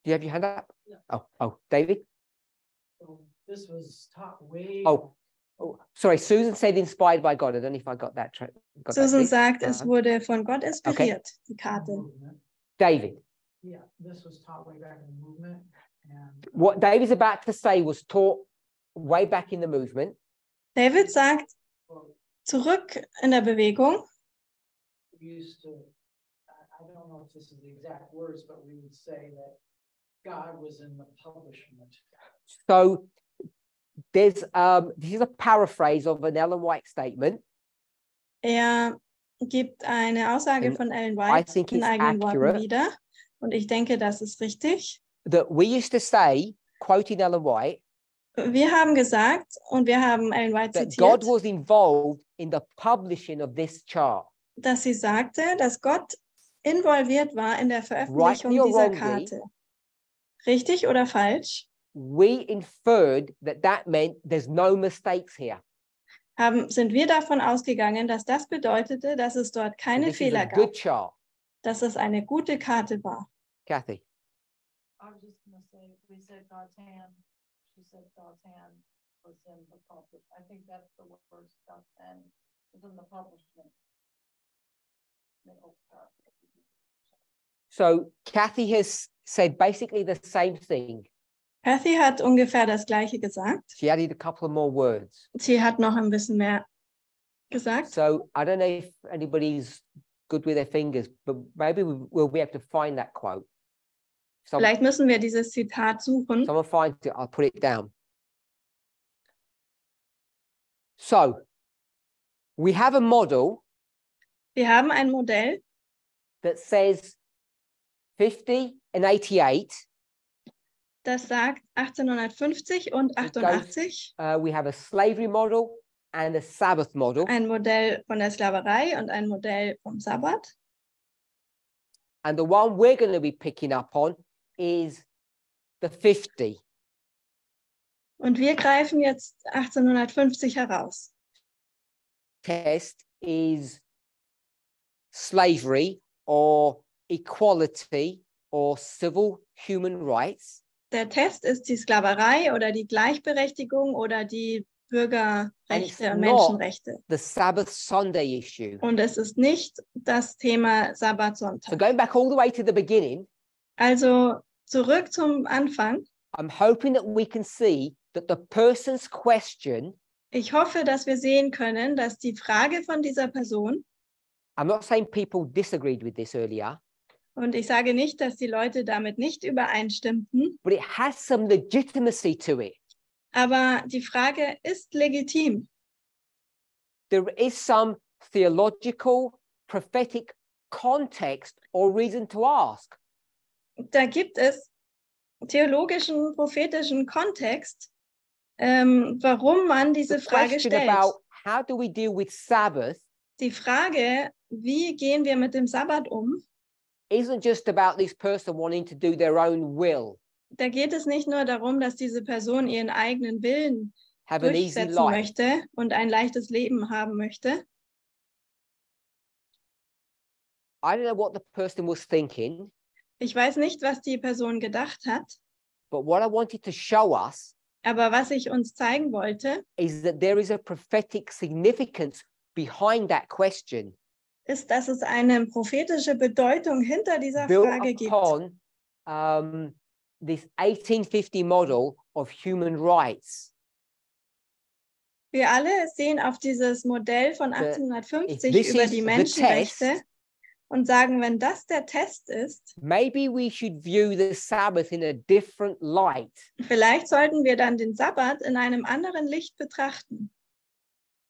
Do you have your hand up? No. Oh, David? So this was taught way. Oh, sorry. Susan said inspired by God. I don't know if I got that. Susan bit. sagt, es wurde von Gott inspiriert, die Karte. Movement. David. Yeah, this was taught way back in the movement. And What David's about to say was taught way back in the movement. David sagt, zurück in der Bewegung. we used to, I don't know if this is the exact words, but we would say that God was in the publishment. So there's this is a paraphrase of an Ellen White statement. Gibt eine Aussage And von Ellen I White think in it's eigenen Worten accurate. wieder. Und ich denke, das ist richtig. That we used to say, quoting Ellen White, Wir haben gesagt und wir haben Ellen White that God zitiert, was involved in the publishing of this chart. dass sie sagte, dass Gott involviert war in der Veröffentlichung Rightly or dieser wrongly, Karte. Richtig oder falsch? we inferred that that meant there's no mistakes here. Sind wir davon ausgegangen, dass das bedeutete, dass es dort keine This is Fehler a gab, good chart. dass es eine gute Karte war. Kathy. I was just gonna say, we said God's hand, she said God's hand was in the publish. I think that's the word, God's hand was in the publishment. So Kathy has said basically the same thing. Kathy hat ungefähr das Gleiche gesagt. She added a couple of more words. Sie hat noch ein bisschen mehr gesagt. So I don't know if anybody's good with their fingers, but maybe we'll be able to find that quote. Vielleicht müssen wir dieses Zitat suchen. Someone finds it, I'll put it down. So we have a model Wir haben ein Modell, that says 50 and 88. das sagt 1850 und 88. We have a slavery model and a Sabbath model. Ein Modell von der Sklaverei und ein Modell vom Sabbat. And the one we're going to be picking up on is the 50. Und wir greifen jetzt 1850 heraus. Test is slavery or equality or civil human rights. Der Test ist die Sklaverei oder die Gleichberechtigung oder die Bürgerrechte und Menschenrechte. The Sabbath Sunday issue. Und es ist nicht das Thema So Sabbatsonntag. going back all the way to the beginning, Also zurück zum Anfang. I'm hoping that we can see that the person's question, Ich hoffe, dass wir sehen können, dass die Frage von dieser Person, I'm not saying people disagreed with this earlier, und ich sage nicht, dass die Leute damit nicht übereinstimmten, but it has some legitimacy to it. aber die Frage ist legitim. There is some theological, prophetic context or reason to ask. Da gibt es theologischen, prophetischen Kontext, warum man diese The Frage question stellt. about how do we deal with Sabbath Die Frage, wie gehen wir mit dem Sabbat um, isn't just about this person wanting to do their own will, da geht es nicht nur darum, dass diese Person ihren eigenen Willen have an easy durchsetzen life. möchte und ein leichtes Leben haben möchte. I don't know what the person was thinking, Ich weiß nicht, was die Person gedacht hat, but what I wanted to show us aber was ich uns zeigen wollte, is that there is a prophetic significance behind that question, ist, dass es eine prophetische Bedeutung hinter dieser built Frage gibt. upon this 1850 model of human rights. Wir alle sehen auf dieses Modell von if 1850 this über is die the Menschenrechte test, und sagen, wenn das der Test ist, maybe we should view the Sabbath in a different light. vielleicht sollten wir dann den Sabbat in einem anderen Licht betrachten.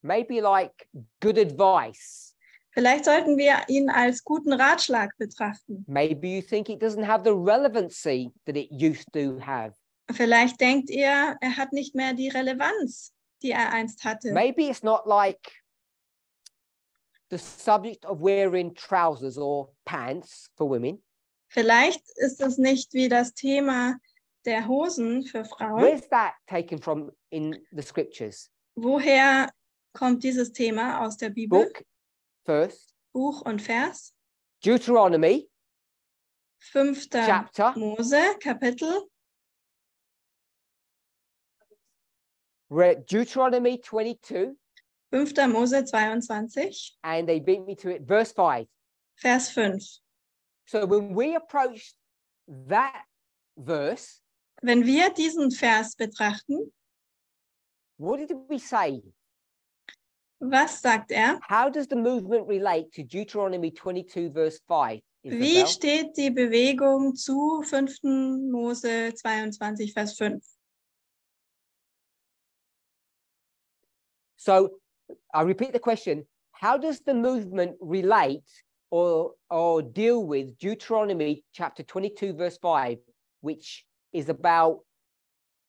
Maybe like good advice. Vielleicht sollten wir ihn als guten Ratschlag betrachten. Maybe you think it doesn't have the relevancy that it used to have. Vielleicht denkt ihr, er hat nicht mehr die Relevanz, die er einst hatte. Maybe it's not like the subject of wearing trousers or pants for women. Vielleicht ist es nicht wie das Thema der Hosen für Frauen. Where's that taken from in the scriptures? Woher kommt dieses Thema aus der Bibel? Book first, Buch und Vers. Deuteronomy 5. chapter, Mose, Kapitel. read Deuteronomy 22, 5. Mose 22, and they beat me to it. Verse 5. Vers 5. So when we approach that verse, Wenn wir diesen Vers betrachten, what did we say? was sagt er? How does the movement relate to Deuteronomy 22, verse 5? Wie Isabel? steht die Bewegung zu 5. Mose 22, Vers 5? So I repeat the question. How does the movement relate or deal with Deuteronomy chapter 22, verse 5, which is about,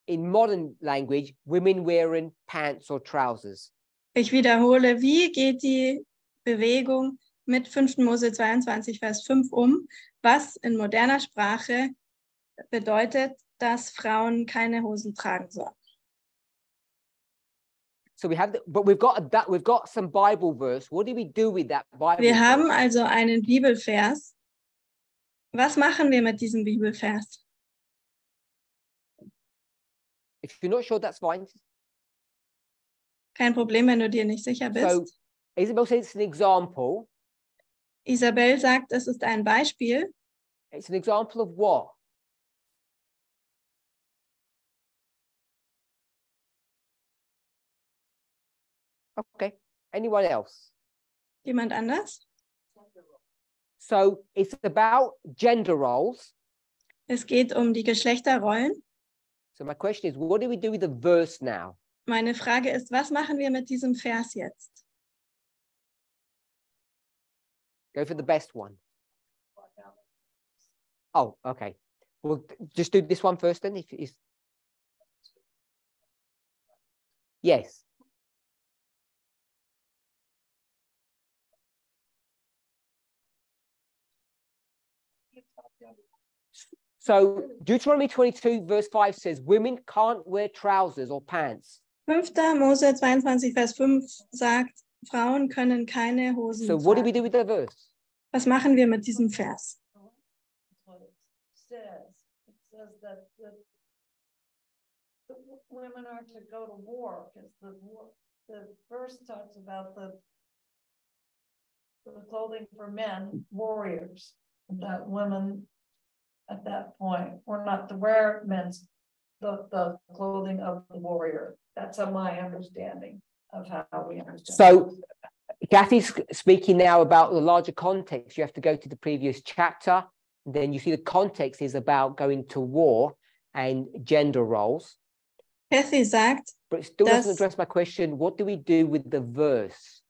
in modern language, women wearing pants or trousers? Ich wiederhole, wie geht die Bewegung mit 5. Mose 22, Vers 5 um, was in moderner Sprache bedeutet, dass Frauen keine Hosen tragen sollen? So we have, but we've got some Bible verse. What do we do with that Bible Wir haben verse? also einen Bibelvers. Was machen wir mit diesem Bibelvers? If you're not sure, that's fine. Kein Problem, wenn du dir nicht sicher So bist. Isabel says it's an example. Isabel sagt, es ist ein Beispiel. It's an example of what? Okay. Anyone else? Jemand anders? So it's about gender roles. Es geht um die Geschlechterrollen. So my question is, what do we do with the verse now? Meine Frage ist, was machen wir mit diesem Vers jetzt? Go for the best one. Oh, okay. Well, just do this one first then. If yes. So Deuteronomy 22 verse 5 says women can't wear trousers or pants. 5. Mose 22, Vers 5 sagt, Frauen können keine Hosen So what do we tragen. do with the verse? Was machen wir mit diesem Vers? That's what it says. It says that the women are to go to war, because the verse talks about the clothing for men, warriors, that women at that point were not to wear the clothing of the warrior. That's my understanding of how we understand. So Kathy's speaking now about the larger context. You have to go to the previous chapter. Then you see the context is about going to war and gender roles. Kathy sagt, But it still doesn't dass address my question. What do we do with the verse?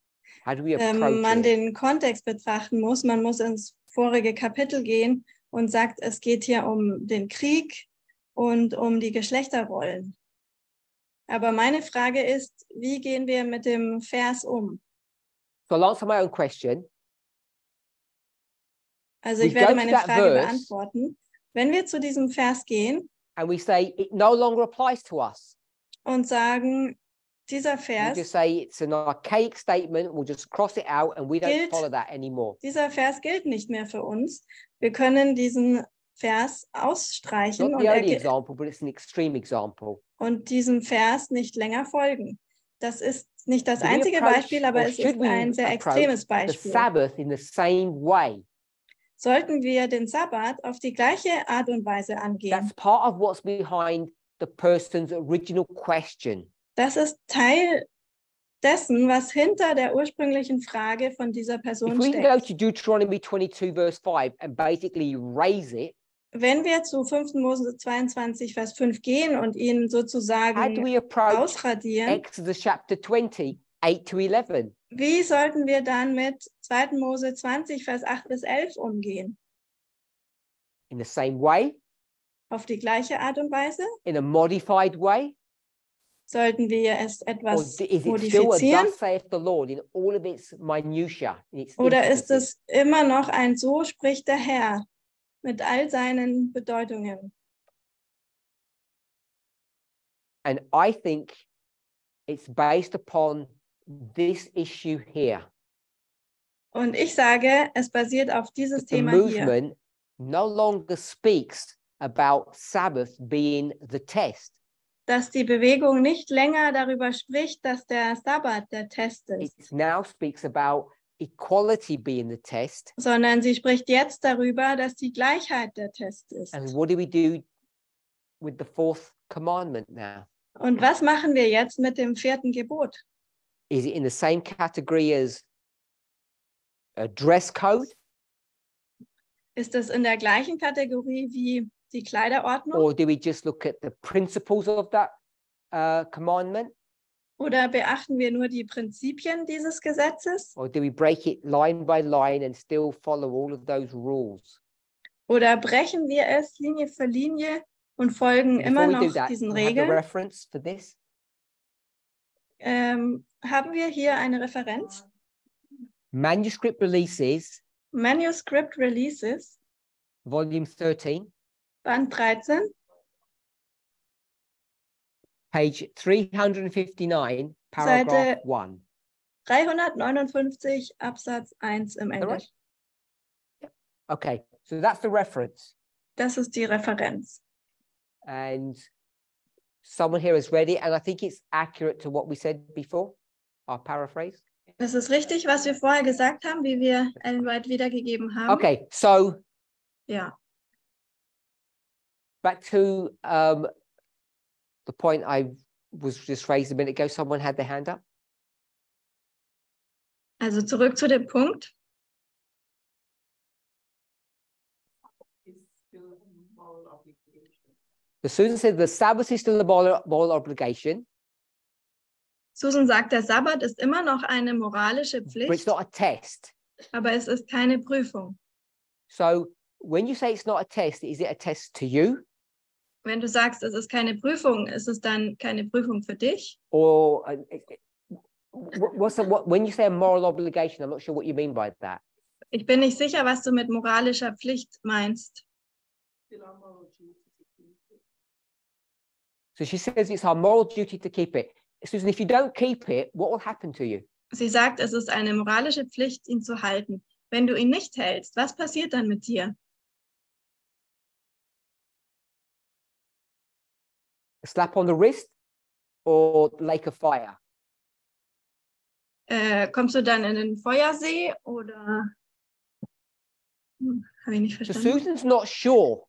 How do we approach man it? den Kontext betrachten muss. Man muss ins vorige Kapitel gehen und sagt, es geht hier um den Krieg und um die Geschlechterrollen. Aber meine Frage ist, wie gehen wir mit dem Vers um? So I'll answer my own question. Also We ich werde go to meine that Frage verse. beantworten. Wenn wir zu diesem Vers gehen And we say it no longer applies to us. und sagen, dieser We Vers, just say it's an archaic statement. We'll just cross it out and we don't Gilt. follow that anymore. dieser Vers gilt nicht mehr für uns. Wir können diesen Vers It's ausstreichen not und, the only example, but it's an extreme example. diesem Vers nicht länger folgen. Das ist nicht das Do we einzige approach, Beispiel, aber or es should ist we ein sehr approach extremes the Beispiel. Sabbath in the same way? Sollten wir den Sabbat auf die gleiche Art und Weise angehen? That's part of what's behind the person's original question. Das ist Teil dessen, was hinter der ursprünglichen Frage von dieser If Person we can go steckt. to Deuteronomy 22 verse 5 and basically raise it, Wenn wir zu 5. Mose 22, Vers 5 gehen und ihn how do sozusagen we approach ausradieren, Exodus chapter 20, 8 to 11? wie sollten wir dann mit 2. Mose 20, Vers 8 bis 11 umgehen? In the same way, Auf die gleiche Art und Weise? in a modified way? Sollten wir es Or etwas is it still a modifizieren? thus saith the Lord in all of its minutiae? In its Oder ist intricacies? es immer noch ein So spricht der Herr mit all seinen Bedeutungen? And I think it's based upon this issue here. Und ich sage, es basiert auf dieses The Thema hier, movement no longer speaks about Sabbath being the test. dass die Bewegung nicht länger darüber spricht, dass der Sabbat der Test ist, It now speaks about equality being the test. sondern sie spricht jetzt darüber, dass die Gleichheit der Test ist. And what do we do with the fourth commandment now? Und was machen wir jetzt mit dem 4. Gebot? Is it in the same category as a dress code? Ist es in der gleichen Kategorie wie die Kleiderordnung? Or do we just look at the principles of that commandment? Oder beachten wir nur die Prinzipien dieses Gesetzes? Or do we break it line by line and still follow all of those rules? Oder brechen wir es Linie für Linie und folgen Before immer we do noch that, diesen we have the Regeln? reference for this. Haben wir hier eine Referenz? Manuscript Releases, Manuscript Releases, volume 13, Band 13, page 359, paragraph Seite 1. 359 Absatz 1 im Is that right? Englisch. Okay, so that's the reference. Das ist die Referenz. And someone here has read it, and I think it's accurate to what we said before, our paraphrase. Das ist richtig, was wir vorher gesagt haben, wie wir Ellen White wiedergegeben haben. Okay, so Ja. back to the point I was just raised a minute ago. Someone had their hand up. Also zurück zu dem Punkt. The Susan said the Sabbath is still a moral obligation, Susan sagt, der Sabbat ist immer noch eine moralische but it's Pflicht, not a test. aber es ist keine Prüfung. So when you say it's not a test, is it a test to you? Wenn du sagst, es ist keine Prüfung, ist es dann keine Prüfung für dich? Or when you say a moral obligation, I'm not sure what you mean by that. Ich bin nicht sicher, was du mit moralischer Pflicht meinst. So she says it's our moral duty to keep it. Susan, if you don't keep it, what will happen to you? Sie sagt, es ist eine moralische Pflicht, ihn zu halten. Wenn du ihn nicht hältst, was passiert dann mit dir? A slap on the wrist or lake of fire? Kommst du dann in den Feuersee oder? Habe ich nicht So verstanden. Susan's not sure.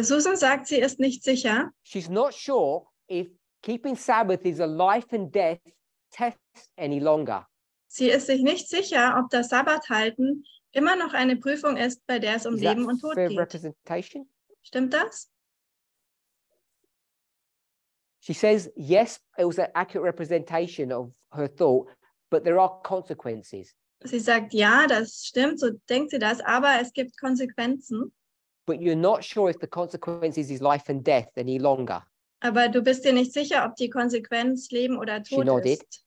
Susan sagt, sie ist nicht sicher. She's not sure if keeping Sabbath is a life and death test any longer. Sie ist sich nicht sicher, ob das Sabbat halten immer noch eine Prüfung ist, bei der es um Is that Leben und Tod fair geht. representation? Stimmt das? She says, yes, it was an accurate representation of her thought, but there are consequences. Sie sagt, ja, das stimmt, so denkt sie das, aber es gibt Konsequenzen. But you're not sure if the consequences is life and death any longer. Aber du bist dir nicht sicher, ob die Konsequenz Leben oder She Tod nodded. ist.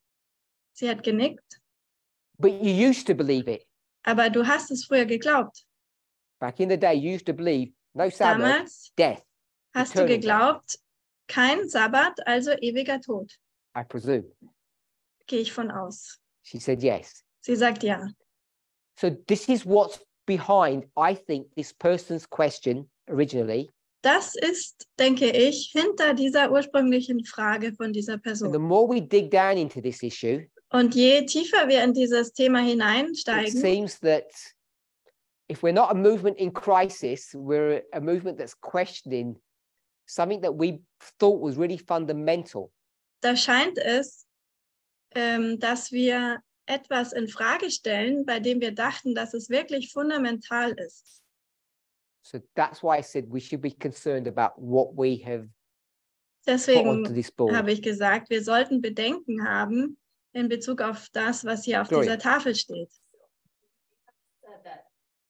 Sie hat genickt. But you used to believe it. Aber du hast es früher geglaubt. Back in the day, you used to believe no Sabbath, Damals death, hast du eternal death, geglaubt, kein Sabbat, also ewiger Tod. I presume. Gehe ich von aus. She said yes. Sie sagt ja. So this is what's behind, I think, this person's question originally. Das ist, denke ich, hinter dieser ursprünglichen Frage von dieser And the Person. more we dig down into this issue, Und je tiefer wir in dieses Thema it hineinsteigen, seems that if we're not a movement in crisis, we're a movement that's questioning something that we thought was really fundamental. da scheint es, dass wir etwas in Frage stellen, bei dem wir dachten, dass es wirklich fundamental ist. So that's why I said we should be concerned about what we have put onto Deswegen this board. habe ich gesagt, wir sollten Bedenken haben in Bezug auf das, was hier auf Gloria. dieser Tafel steht. Said that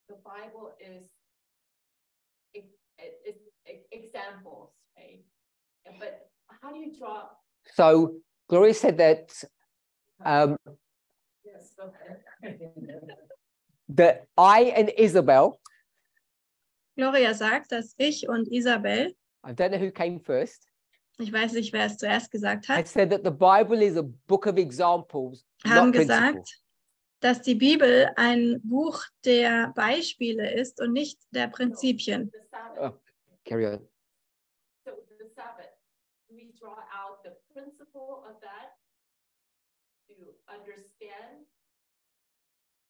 the Bible is examples, right? But how do you draw? So Gloria said that Yes, okay. that I and Isabel, Gloria sagt, dass ich und Isabel, I don't know who came first, ich weiß nicht, wer es zuerst gesagt I hat, said that the Bible is a book of examples, haben not principles. gesagt, dass die Bibel ein Buch der Beispiele ist und nicht der Prinzipien. The Sabbath. Oh, carry on. So the Sabbath, do we draw out the principle of that to understand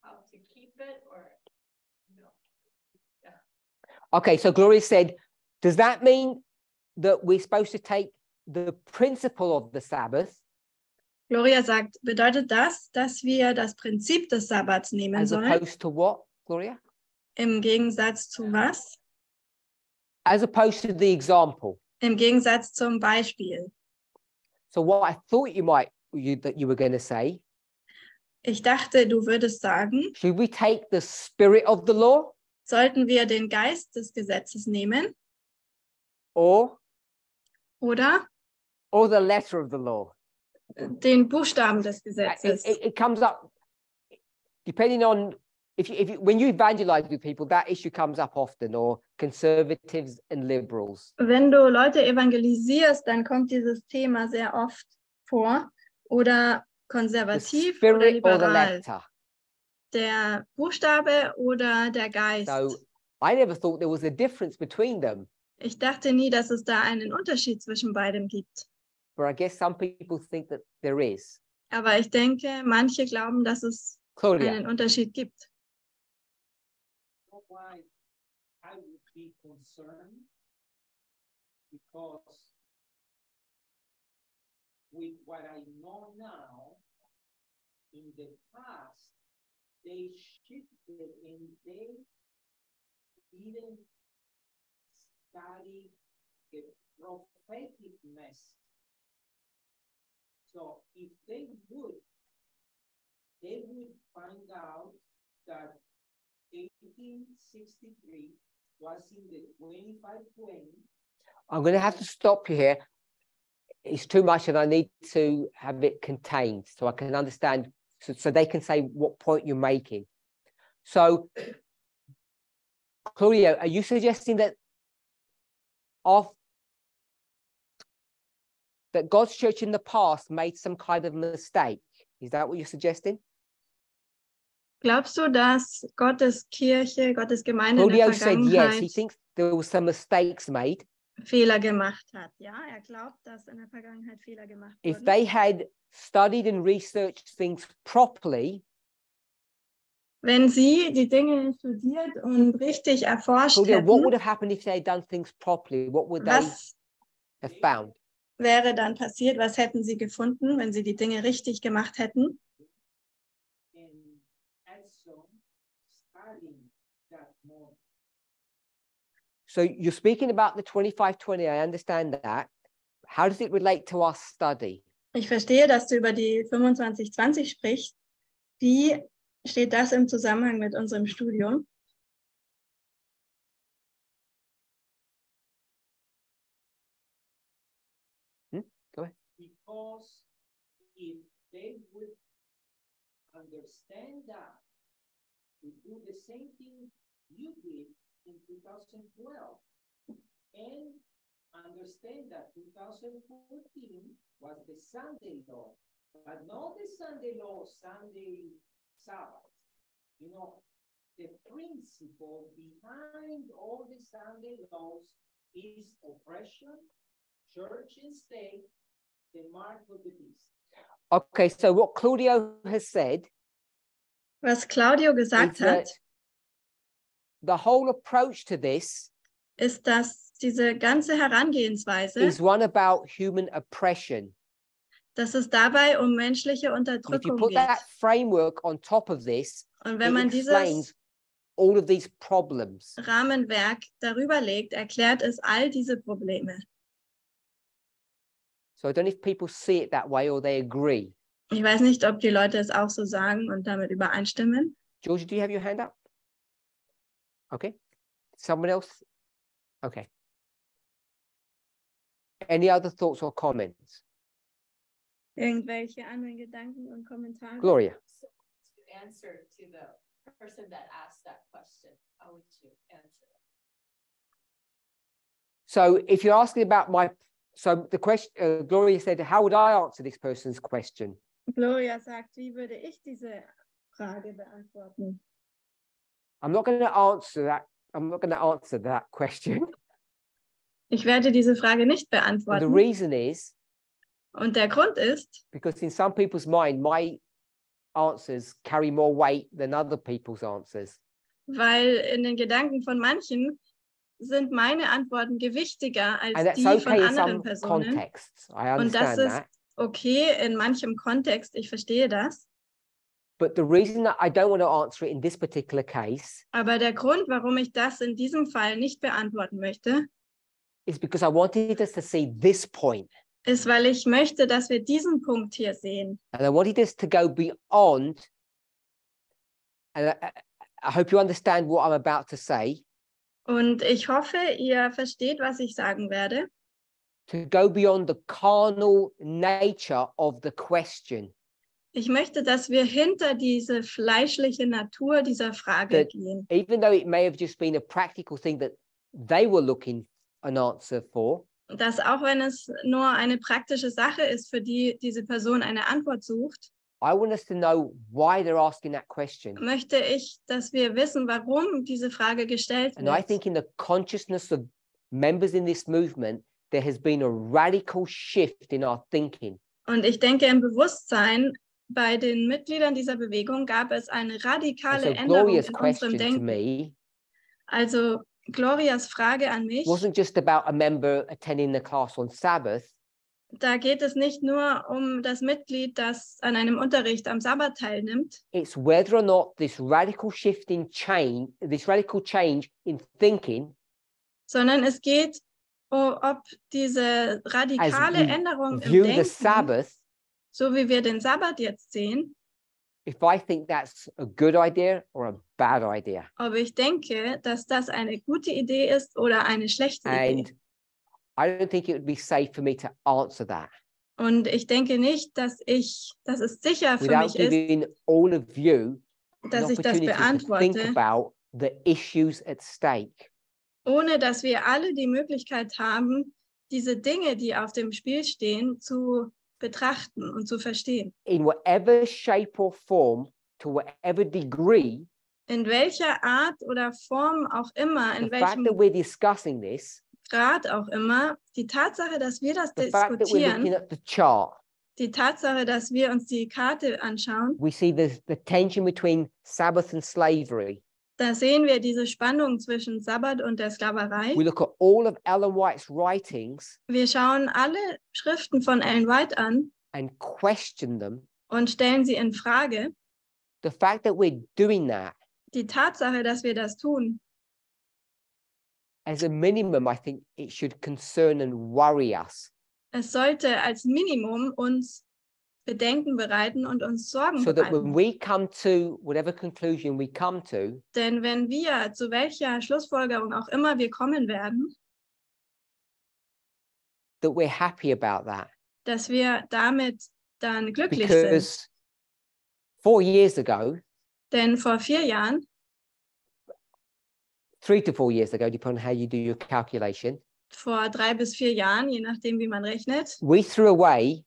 how to keep it or no? Okay, so Gloria said, does that mean that we're supposed to take the principle of the Sabbath Gloria sagt, bedeutet das, dass wir das Prinzip des Sabbats nehmen as sollen? opposed to what, Gloria? Im Gegensatz zu was? As opposed to the example. Im Gegensatz zum Beispiel. So what I thought that you were going to say, Ich dachte, du würdest sagen, should we take the spirit of the law sollten wir den Geist des Gesetzes nehmen or oder the letter of the law? den Buchstaben des Gesetzes? It comes up depending on when you evangelize with people, that issue comes up often, or conservatives and liberals. Wenn du Leute evangelisierst, dann kommt dieses Thema sehr oft vor. Oder The konservativ oder spirit or the liberal. letter. Der Buchstabe oder der Geist. So I never thought there was a difference between them, Ich dachte nie, dass es da einen Unterschied zwischen beidem gibt. but I guess some people think that there is. Aber ich denke, manche glauben, dass es Claudia, einen Unterschied gibt. Why I would be concerned, because with what I know now, in the past, they shifted and they didn't study the prophetic message. So if they would find out that 1863 was in the 2520. I'm going to have to stop you here. It's too much and I need to have it contained so I can understand, so they can say what point you're making. So, Claudia, are you suggesting that that God's church in the past made some kind of mistake? Is that what you're suggesting? Glaubst du, dass Gottes Kirche, Gottes Gemeinde in Claudio der said yes, he Vergangenheit thinks there were some mistakes made. Fehler gemacht hat? Ja, glaubt, dass in der Vergangenheit Fehler gemacht If wurden. they had studied and researched things properly, Wenn sie die Dinge studiert und richtig erforscht Claudia, what would hätten, have happened if they had done things properly? What would they was have found? wäre dann passiert? Was hätten sie gefunden, wenn sie die Dinge richtig gemacht hätten? And also studying that more. So you're speaking about the 2520, I understand that. How does it relate to our study? Ich verstehe, dass du über die 2520 sprichst. Wie steht das im Zusammenhang mit unserem Studium? Go ahead. Because if they would understand that, we do the same thing you did in 2012 and understand that 2014 was the Sunday law, but not the Sunday law, Sunday Sabbath. You know, the principle behind all the Sunday laws is oppression, church and state, the mark of the beast. Okay, so what Claudio has said Was Claudio is gesagt that hat, the whole approach to this ist, dass diese ganze Herangehensweise, is one about human oppression. dass es dabei um menschliche And if you Unterdrückung put geht. that framework on top of this, Und wenn it man explains dieses all of these problems. Rahmenwerk darüber legt, erklärt es all diese Probleme. So I don't know if people see it that way or they agree. Ich weiß nicht, ob die Leute es auch so sagen und damit übereinstimmen. Georgia, do you have your hand up? Okay. Someone else? Okay. Any other thoughts or comments? Irgendwelche anderen Gedanken und Kommentare? Gloria. So to answer to the person that asked that question, how would you answer it? So if you're asking about so the question, Gloria said, how would I answer this person's question? Gloria sagt, wie würde ich diese Frage beantworten? I'm not going to answer that. I'm not going to answer that question. Ich werde diese Frage nicht And the beantworten. reason is Und der Grund ist, because in some people's mind, my answers carry more weight than other people's answers. weil in den Gedanken von manchen sind meine Antworten gewichtiger als And that's die von okay in anderen some Personen. contexts. I Und das understand ist that. okay in manchem Kontext, ich verstehe das. But the reason that I don't want to answer it in this particular case Aber der Grund, warum ich das in diesem Fall nicht beantworten möchte, is because I wanted us to see this point. ist, weil ich möchte, dass wir diesen Punkt hier sehen. And I wanted us to go beyond, and I hope you understand what I'm about to say, Und ich hoffe, ihr versteht, was ich sagen werde. to go beyond the carnal nature of the question. Ich möchte, dass wir hinter diese fleischliche Natur dieser Frage That gehen. even though it may have just been a practical thing that they were looking an answer for, Dass auch wenn es nur eine praktische Sache ist, für die diese Person eine Antwort sucht, I want us to know why they're asking that question. möchte ich, dass wir wissen, warum diese Frage gestellt And I wird. think in the consciousness of members in this movement, there has been a radical shift in our thinking. Und ich denke, im Bewusstsein bei den Mitgliedern dieser Bewegung gab es eine And radikale so Änderung Gloria's in unserem question to Denken. me Also Glorias Frage an mich wasn't just about a member attending the class on Sabbath. Da geht es nicht nur um das Mitglied, das an einem Unterricht am Sabbat teilnimmt, It's whether or not this radical shift in change, this radical change in thinking, sondern es geht, ob diese as radikale we Änderung im view the Denken, Sabbath, so wie wir den Sabbat jetzt sehen, if I think that's a good idea or a bad idea. ob ich denke, dass das eine gute Idee ist oder eine schlechte And Idee. I don't think it would be safe for me to answer that Und ich denke nicht, dass es sicher für without mich ist, giving all of you an dass ich das opportunity to think beantworte, about the issues at stake. ohne dass wir alle die Möglichkeit haben, diese Dinge, die auf dem Spiel stehen, zu betrachten und zu verstehen. In whatever shape or form, to whatever degree, In welcher Art oder Form auch immer, the in fact that welchem we're discussing this, Grad auch immer, die Tatsache, dass wir das the fact that we're looking diskutieren, at the chart, die Tatsache, dass wir uns die Karte anschauen, we see the tension between Sabbath and slavery. da sehen wir diese Spannung zwischen Sabbat und der Sklaverei. We look at all of Ellen White's writings Wir schauen alle Schriften von Ellen White an and question them. und stellen sie in Frage. The fact that we're doing that, Die Tatsache, dass wir das tun, as a minimum, I think it should concern and worry us. es sollte als Minimum uns Bedenken bereiten und uns Sorgen So that when bereiten. we come to whatever conclusion we come to, Denn wenn wir, zu welcher Schlussfolgerung auch immer wir kommen werden, that we're happy about that. dass wir damit dann glücklich sind. Because 4 years ago, Denn vor 4 Jahren, 3 to 4 years ago, depending on how you do your calculation, vor 3 bis 4 Jahren, je nachdem, wie man rechnet, we threw away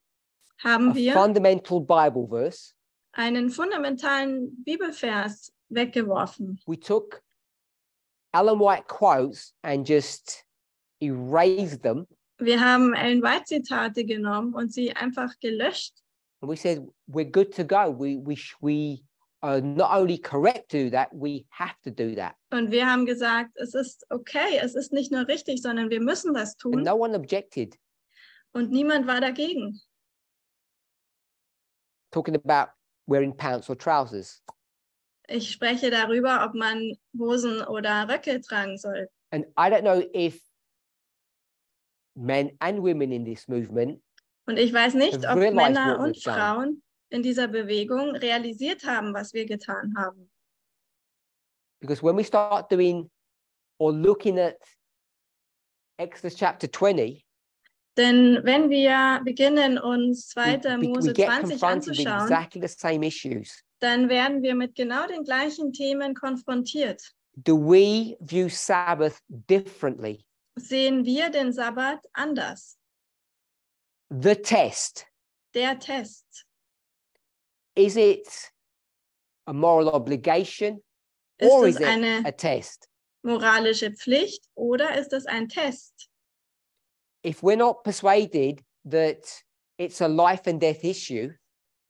haben a wir fundamental Bible verse. einen fundamentalen Bibelvers weggeworfen. We took Ellen White quotes and just erased them. Wir haben Ellen White Zitate genommen und sie einfach gelöscht. And we said, we're good to go. We are not only correct to do that, we have to do that. Und wir haben gesagt, es ist okay, es ist nicht nur richtig, sondern wir müssen das And tun. no one objected. Und niemand war dagegen. Talking about wearing pants or trousers. Ich spreche darüber, ob man Hosen oder Röcke tragen soll. And I don't know if men and women in this movement Und ich weiß nicht, ob realized Männer what und we've done. Frauen in dieser Bewegung realisiert haben, was wir getan haben. Because when we start doing or looking at Exodus chapter 20, Denn wenn wir beginnen, uns 2. we Mose get 20 confronted with anzuschauen, exactly the same issues. dann werden wir mit genau den gleichen Themen konfrontiert. Do we view Sabbath differently? Sehen wir den Sabbat anders? The test, Der Test. is it a moral obligation Ist or es is it eine a test? moralische Pflicht oder ist es ein Test? If we're not persuaded that it's a life and death issue,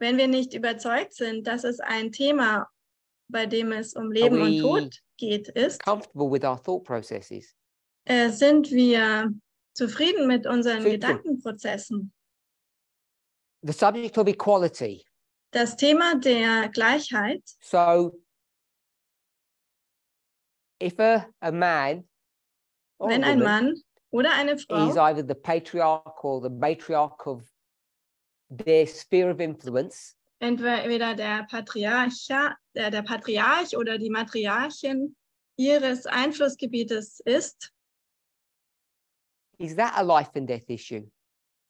Wenn wir nicht überzeugt sind, dass es ein Thema, bei dem es um Leben und we Tod geht, ist, comfortable with our thought processes. sind wir zufrieden mit unseren Simple. Gedankenprozessen. The subject of equality. Das Thema der Gleichheit, So if a man or wenn a ein woman Mann oder eine is Frau either the patriarch or the matriarch of their sphere of influence, entweder der Patriarch oder die Matriarchin ihres Einflussgebietes ist, is that a life and death issue?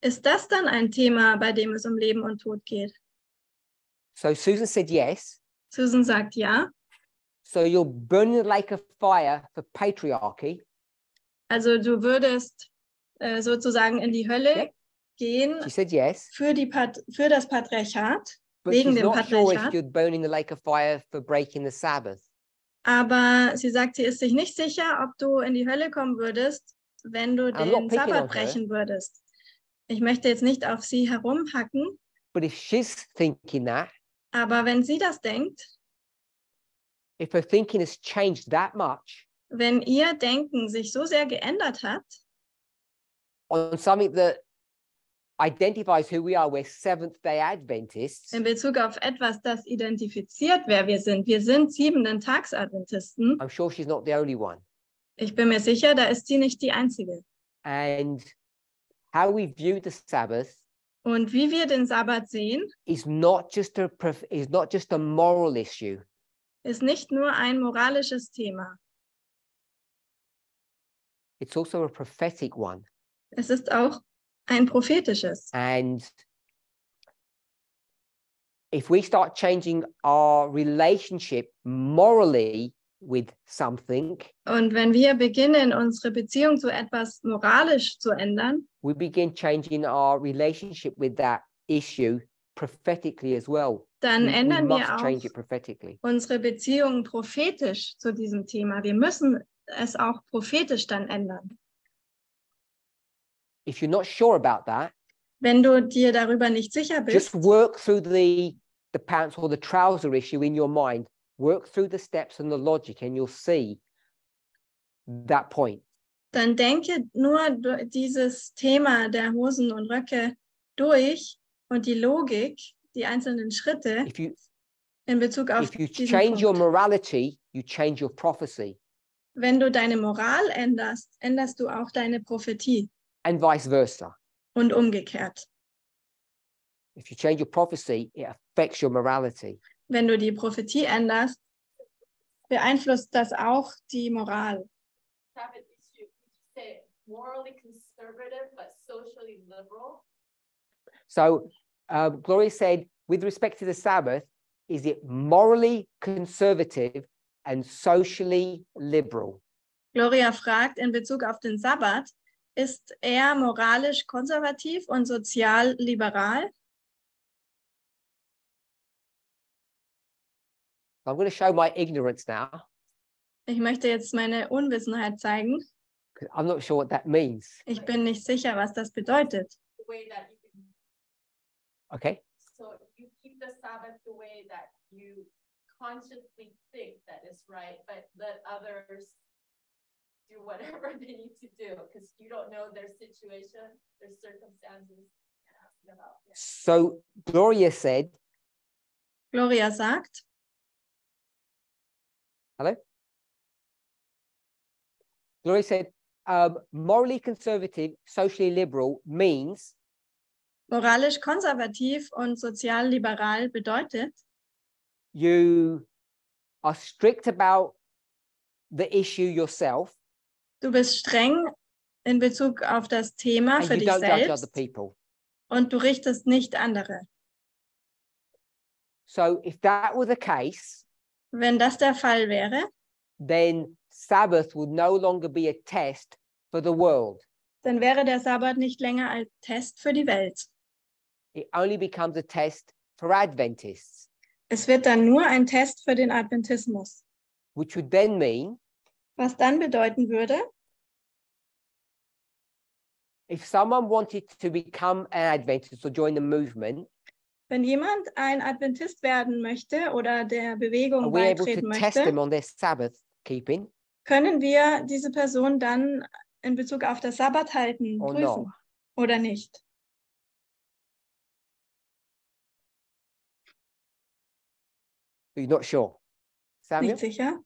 ist das dann ein Thema, bei dem es um Leben und Tod geht? So Susan said yes. Susan sagt ja. So you're burning the lake of fire for patriarchy. Also du würdest sozusagen in die Hölle Yep. gehen She said yes. für das Patriarchat, But wegen she's dem not sure if Patriarchat. you're burning the lake of fire for breaking the Sabbath. Aber sie sagt, sie ist sich nicht sicher, ob du in die Hölle kommen würdest, wenn du I'm not den picking on Sabbat her. brechen würdest. Ich möchte jetzt nicht auf sie herumhacken, But if she's thinking that, aber wenn sie das denkt, if her thinking has changed that much wenn ihr Denken sich so sehr geändert hat, on something that identifies who we are. We're Seventh-day Adventists. in Bezug auf etwas, das identifiziert, wer wir sind. Wir sind 7-Tags-Adventisten. I'm sure she's not the only one. Ich bin mir sicher, da ist sie nicht die Einzige. And how we view the Sabbath Und wie wir den Sabbat sehen, is not just a moral issue. ist nicht nur ein moralisches Thema. It's also a prophetic one. Es ist auch ein prophetisches. And if we start changing our relationship morally with something, Und wenn wir beginnen, unsere Beziehung zu etwas moralisch zu ändern, we begin changing our relationship with that issue prophetically as well. dann We ändern must wir change auch it prophetically. unsere Beziehung prophetisch zu diesem Thema. Wir müssen es auch prophetisch dann ändern. If you're not sure about that, Wenn du dir darüber nicht sicher just bist, work through the pants or the trouser issue in your mind. Work through the steps and the logic, and you'll see that point. dann denke nur dieses Thema der Hosen und Röcke durch und die Logik, die einzelnen Schritte If you in Bezug auf if you diesen change your Punkt. morality, you change your prophecy, Wenn du deine Moral änderst, änderst du auch deine Prophetie and vice versa. und umgekehrt. If you change your prophecy, it affects your morality. Wenn du die Prophetie änderst, beeinflusst das auch die Moral. Sabbath issue, would you say morally conservative but socially liberal? So Gloria said, with respect to the Sabbath, is it morally conservative and socially liberal? Gloria fragt in Bezug auf den Sabbat, ist er moralisch konservativ und sozial liberal? I'm going to show my ignorance now, Ich möchte jetzt meine Unwissenheit zeigen. because I'm not sure what that means. Ich bin nicht sicher, was das bedeutet. The way that you can, Okay. so you keep the Sabbath the way that you consciously think that is right, but let others do whatever they need to do because you don't know their situation, their circumstances. So Gloria said, Gloria sagt, Gloria said, morally conservative, socially liberal means moralisch konservativ und sozial liberal bedeutet, you are strict about the issue yourself, du bist streng in Bezug auf das Thema and für you dich don't judge other selbst people. und du richtest nicht andere. So if that were the case, Wenn das der Fall wäre, then Sabbath would no longer be a test for the world. dann wäre der Sabbat nicht länger ein Test für die Welt. It only becomes a test for Adventists, Es wird dann nur ein Test für den Adventismus. which would then mean Was dann bedeuten würde, if someone wanted to become an Adventist or join the movement, wenn jemand ein Adventist werden möchte oder der Bewegung are we able to beitreten test them möchte, on their Sabbath keeping können wir diese Person dann in Bezug auf das Sabbat halten or prüfen not? oder nicht? You're not sure? Samuel? Nicht sicher?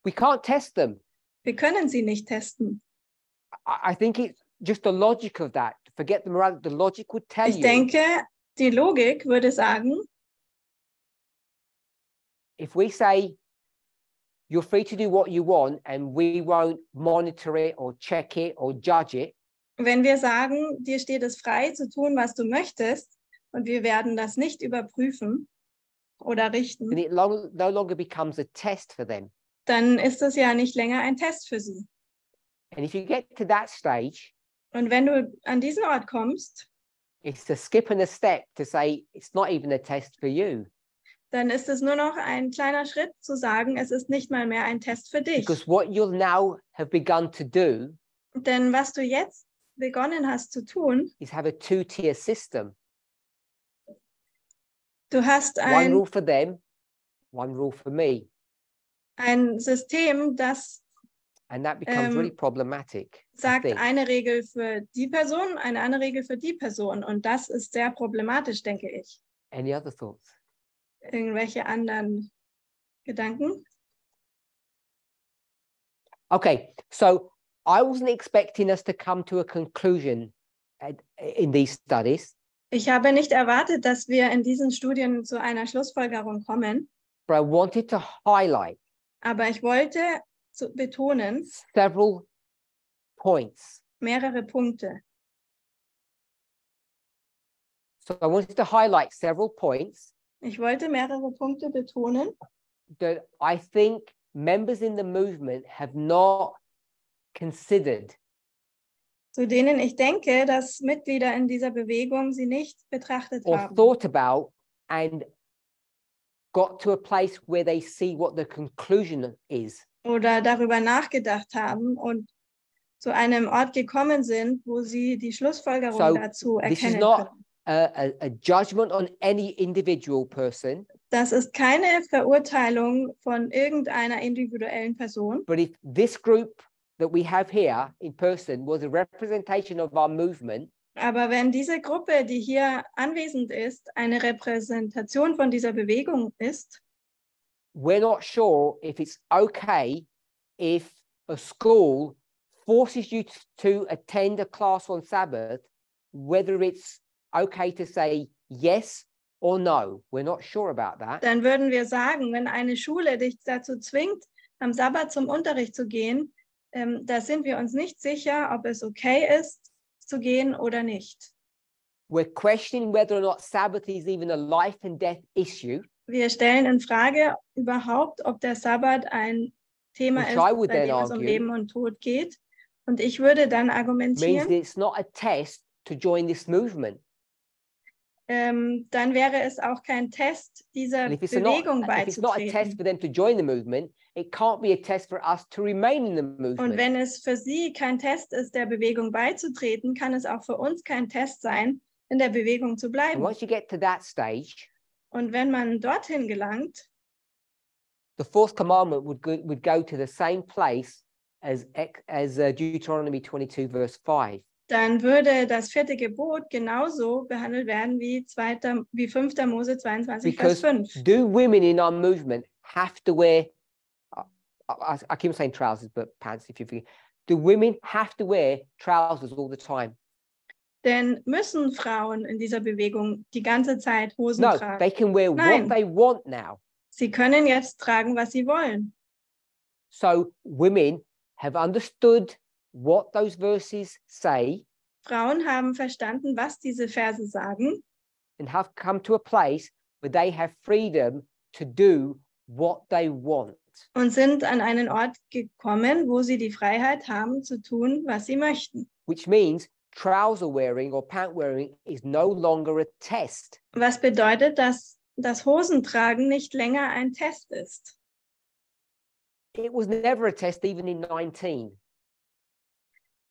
We can't test them. Wir können sie nicht testen. I think it's just the logic of that. Forget the morality. The logic would tell Ich you denke, die Logik würde sagen, if we say you're free to do what you want and we won't monitor it or check it or judge it, wenn wir sagen, dir steht es frei zu tun, was du möchtest, und wir werden das nicht überprüfen oder then richten, it no longer becomes a test for them. dann ist es ja nicht länger ein Test für sie. And if you get to that stage, Und wenn du an diesen Ort kommst, it's a skip and a step to say it's not even a test for you. dann ist es nur noch ein kleiner Schritt zu sagen, es ist nicht mal mehr ein Test für dich. Because what you'll now have begun to do Denn was du jetzt begonnen hast zu tun, is have a two-tier system. du hast One rule for them, one rule for me. ein System, das And that becomes really problematic. I sagt think. eine Regel für die Person, eine andere Regel für die Person. Und das ist sehr problematisch, denke ich. Any other thoughts? Irgendwelche anderen Gedanken? Okay, so I wasn't expecting us to come to a conclusion in these studies, Ich habe nicht erwartet, dass wir in diesen Studien zu einer Schlussfolgerung kommen, but I wanted to highlight aber ich wollte betonen several points. mehrere Punkte. So I wanted to highlight several points Ich wollte mehrere Punkte betonen, that I think members in the movement have not considered zu denen ich denke, dass Mitglieder in dieser Bewegung sie nicht betrachtet or haben thought about and got to a place where they see what the conclusion is. oder darüber nachgedacht haben und zu einem Ort gekommen sind, wo sie die Schlussfolgerung So, dazu This is erkennen not können. a judgment on any individual person, Das ist keine Verurteilung von irgendeiner individuellen Person, but if this group that we have here in person was a representation of our movement, aber wenn diese Gruppe, die hier anwesend ist, eine Repräsentation von dieser Bewegung ist, we're not sure if it's okay if a school forces you to attend a class on Sabbath, whether it's okay to say yes or no. We're not sure about that. dann würden wir sagen, wenn eine Schule dich dazu zwingt, am Sabbat zum Unterricht zu gehen, da sind wir uns nicht sicher, ob es okay ist, zu gehen oder nicht. We're questioning whether or not Sabbath is even a life and death issue, Wir stellen in Frage überhaupt, ob der Sabbat ein Thema Which ist, I would bei then dem es um argue Leben und Tod geht. Und ich würde dann means argumentieren, that it's not a test to join this movement. dann wäre es auch kein Test, dieser And if it's Bewegung not a test beizutreten. for them to join the movement, it can't be a test for us to remain in the Und movement. wenn es für sie kein Test ist, der Bewegung beizutreten, kann es auch für uns kein Test sein, in der Bewegung zu And bleiben. once you get to that stage, Und wenn man dorthin gelangt, the fourth commandment would go to the same place as Deuteronomy 22 verse 5. dann würde das vierte Gebot genauso behandelt werden wie 5. Mose 22, Vers Because 5. do women in our movement have to wear, I keep saying trousers, but pants if you forget. Do women have to wear trousers all the time? Denn müssen Frauen in dieser Bewegung die ganze Zeit Hosen No, tragen? they can wear Nein. what they want now. Sie können jetzt tragen, was sie wollen. So women have understood what those verses say Frauen haben verstanden, was diese Verse sagen and have come to a place where they have freedom to do what they want. und sind an einen Ort gekommen, wo sie die Freiheit haben, zu tun, was sie möchten. Which means trouser wearing or pant wearing is no longer a test. Was bedeutet, dass das Hosentragen nicht länger ein Test ist. It was never a test even in 19.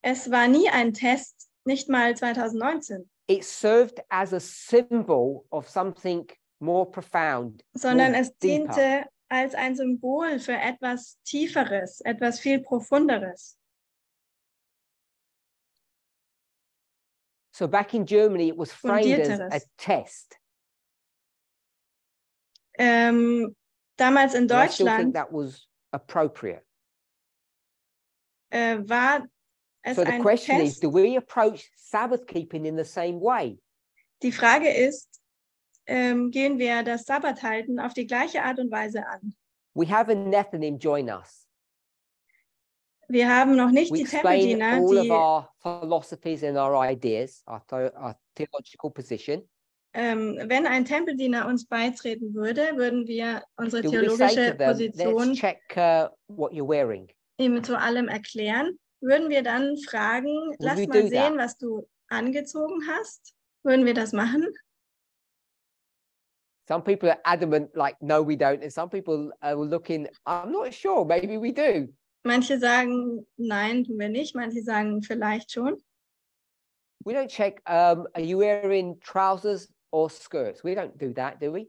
Es war nie ein Test, nicht mal 2019, It served as a symbol of something more profound, sondern more es deeper. diente als ein Symbol für etwas Tieferes, etwas viel Profunderes. So back in Germany, it was framed as a Fundierteres. test. Damals in And I still think Deutschland that was appropriate. war es So the ein question is, Test. do we approach Sabbath keeping in the same way? Die Frage ist, gehen wir das Sabbat halten auf die gleiche Art und Weise an? We have a Nethinim join us. Wir haben noch nicht We die explain Tempeldiener, all of die, our philosophies and our ideas, our theological position. wenn ein Tempeldiener uns beitreten würde, würden wir unsere Do we say to theologische them, let's Position check what you're wearing? ihm zu allem erklären? Würden wir dann fragen, lass we mal do sehen, that? was du angezogen hast? Würden wir das machen? Some people are adamant, like, no, we don't. And some people are looking, I'm not sure, maybe we do. Manche sagen, nein, tun wir nicht. Manche sagen, vielleicht schon. We don't check, are you wearing trousers or skirts? We don't do that, do we?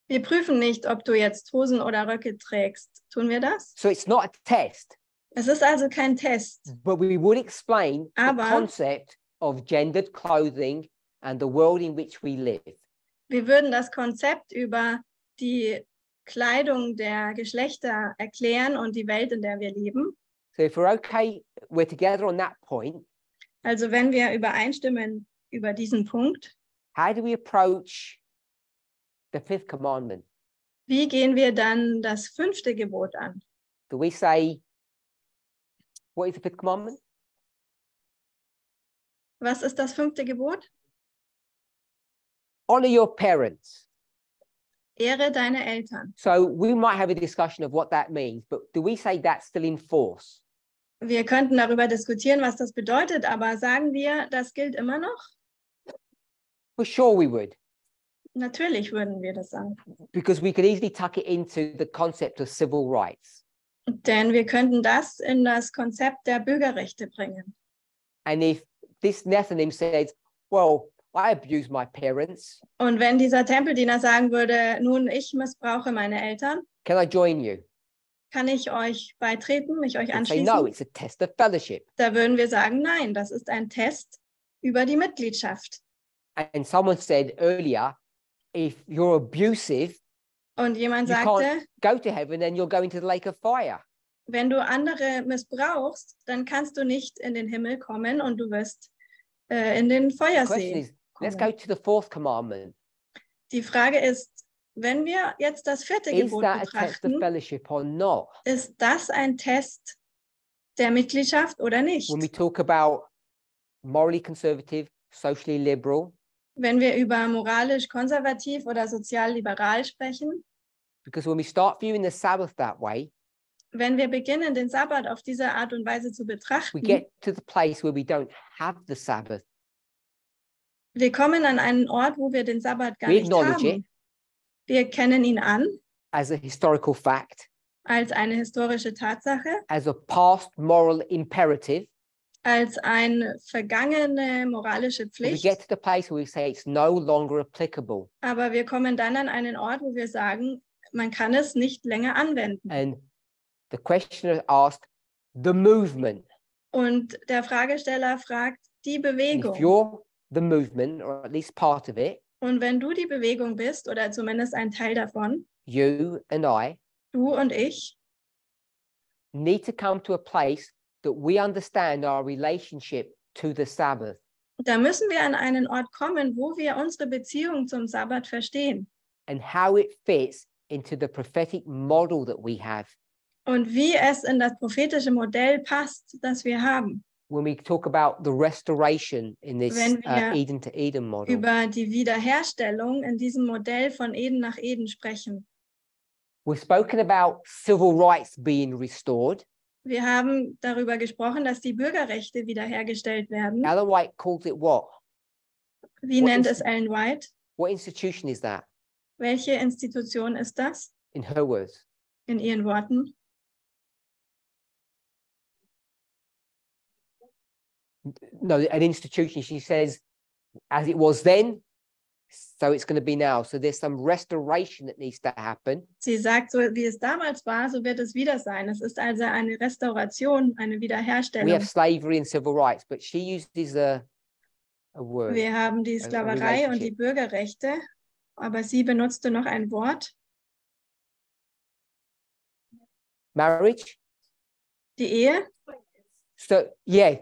Wir prüfen nicht, ob du jetzt Hosen oder Röcke trägst. Tun wir das? So it's not a test. Es ist also kein Test, but we would explain the Aber- concept of gendered clothing and the world in which we live. wir würden das Konzept über die Kleidung der Geschlechter erklären und die Welt, in der wir leben. So if we're okay, we're together on that point. Also wenn wir übereinstimmen über diesen Punkt, How do we approach the fifth commandment? wie gehen wir dann das 5. Gebot an? Do we say, what is the fifth commandment? Was ist das 5. Gebot? Honor your parents. Ehre deine Eltern. So we might have a discussion of what that means, but do we say that's still in force? Wir könnten darüber diskutieren, was das bedeutet, aber sagen wir, das gilt immer noch? For sure we would, Natürlich würden wir das sagen. because we could easily tuck it into the concept of civil rights. Denn wir könnten das in das Konzept der Bürgerrechte bringen. And if this Nethanim says, well, I abuse my parents, Und wenn dieser Tempeldiener sagen würde, nun, ich missbrauche meine Eltern, can I join you? kann ich euch beitreten, mich euch And say, anschließen? no, it's a test of fellowship. Da würden wir sagen, nein, das ist ein Test über die Mitgliedschaft. And someone said earlier, if you're abusive, Und jemand you sagte, can't go to heaven, then you'll go into the lake of fire. wenn du andere missbrauchst, dann kannst du nicht in den Himmel kommen und du wirst in den The question Feuersee is, let's kommen. go to the fourth commandment. Die Frage ist, wenn wir jetzt das 4. Is Gebot that a test of betrachten, fellowship or not? ist das ein Test der Mitgliedschaft oder nicht? When we talk about morally conservative, socially liberal, Wenn wir über moralisch konservativ oder sozial liberal sprechen, because when we start viewing the Sabbath that way, wenn wir beginnen, den Sabbat auf diese Art und Weise zu we betrachten, get to the place where we don't have the Sabbath. wir kommen an einen Ort, wo wir den Sabbat gar We nicht acknowledge haben. Wir kennen ihn an as a historical fact, als eine historische Tatsache, as a past moral imperative. als eine vergangene moralische But we Pflicht. get to the place where we say it's no longer applicable. Aber wir kommen dann an einen Ort, wo wir sagen, man kann es nicht länger anwenden. And the questioner asked, the movement. Und der Fragesteller fragt, die And if Bewegung. you're the movement, or at least part of it, Und wenn du die Bewegung bist, oder zumindest ein Teil davon, you and I du und ich, need to come to a place that we understand our relationship to the Sabbath. da müssen wir an einen Ort kommen, wo wir unsere Beziehung zum Sabbat verstehen. And how it fits into the prophetic model that we have. Und wie es in das prophetische Modell passt, das wir haben. When we talk about the restoration in this Wenn wir Eden to Eden model, Über die Wiederherstellung in diesem Modell von Eden nach Eden sprechen. we've spoken about civil rights being restored. Wir haben darüber gesprochen, dass die Bürgerrechte wiederhergestellt werden. Ellen White calls it what? Wie What nennt is- es Ellen White? What institution is that? Welche Institution ist das? In her words, In ihren Worten. no, an institution. She says, as it was then, so it's going to be now. So there's some restoration that needs to happen. Sie sagt, so wie es damals war, so wird es wieder sein. Es ist also eine Restauration, eine We Wiederherstellung. have slavery and civil rights, but she uses a word. Wir haben die Sklaverei und die Bürgerrechte, aber sie benutzte noch ein Wort, Marriage. die Ehe. So yeah.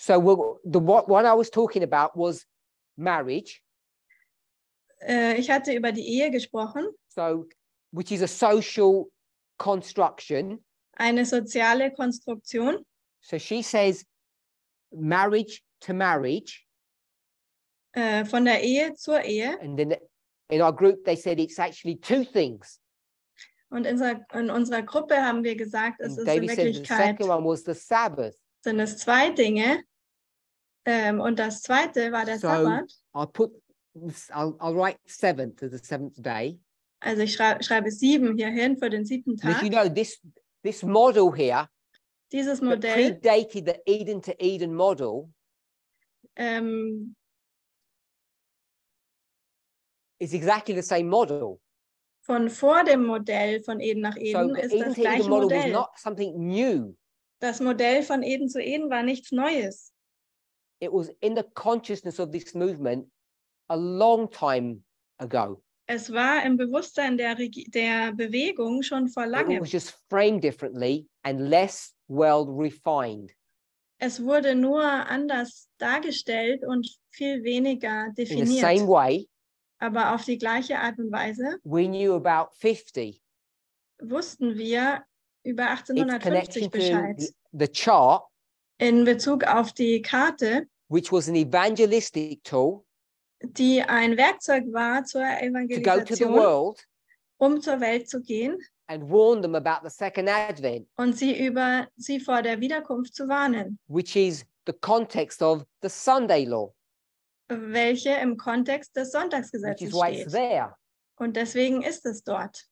So what I was talking about was marriage. Ich hatte über die Ehe gesprochen, So, which is a social construction. eine soziale Konstruktion. So she says marriage to marriage. Von der Ehe zur Ehe. And then in our group, they said it's actually two things. Und in unserer Gruppe haben wir gesagt, es And ist in David said the Wirklichkeit, second one was the Sabbath. sind es 2 Dinge. Und das zweite war der So Sabbat. I'll write seventh as the seventh day. Also ich schreibe 7 hier hin für den 7. And as you Tag. know, this model here Dieses that Modell predated the Eden to Eden model is exactly the same model. von vor dem Modell von Eden nach So Eden the ist Eden das to Eden gleiche model was Modell. not something new. Das Modell von Eden zu Eden war nichts Neues. It was in the consciousness of this movement a long time ago. Es war im Bewusstsein der Bewegung schon vor It langem. was just framed differently and less well refined. Es wurde nur anders dargestellt und viel weniger In the definiert. same way, Aber auf die gleiche Art und Weise we knew about 50. wussten wir über Its 1850 connection to Bescheid. the chart, In Bezug auf die Karte, which was an evangelistic tool die ein Werkzeug war zur to go to the Evangelisation, world um zur Welt zu gehen and warn them about the second advent, und sie vor der Wiederkunft zu warnen, which is the context of the Sunday law, welche im Kontext des which Sonntagsgesetzes is why it's steht. there. Und deswegen ist es dort.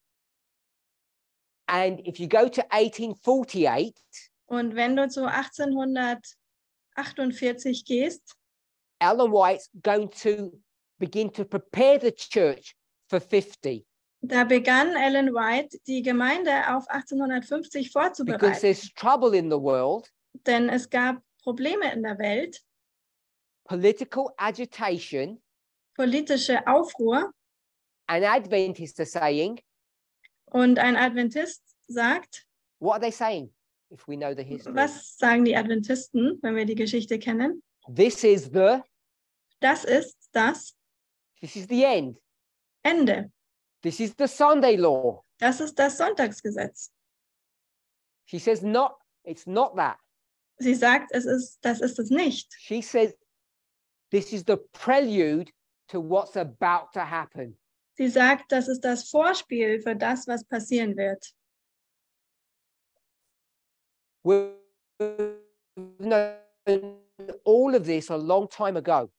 And if you go to 1848, Und wenn du zu 1848 gehst, Ellen White's going to begin to prepare the church for 50, da begann Ellen White, die Gemeinde auf 1850 because vorzubereiten. there's trouble in the world, Denn es gab Probleme in der Welt, political agitation, politische Aufruhr. and Adventists are saying, Und ein Adventist sagt, what are they saying? If we know the history, was sagen die Adventisten, wenn wir die Geschichte kennen? this is Das ist das the end. Ende. This is the Sunday law. Das ist das Sonntagsgesetz. She says, it's not that. Sie sagt, das ist es nicht. She says, this is the prelude to what's about to happen. Sie sagt, das ist das Vorspiel für das, was passieren wird. We've known all of this a long time ago.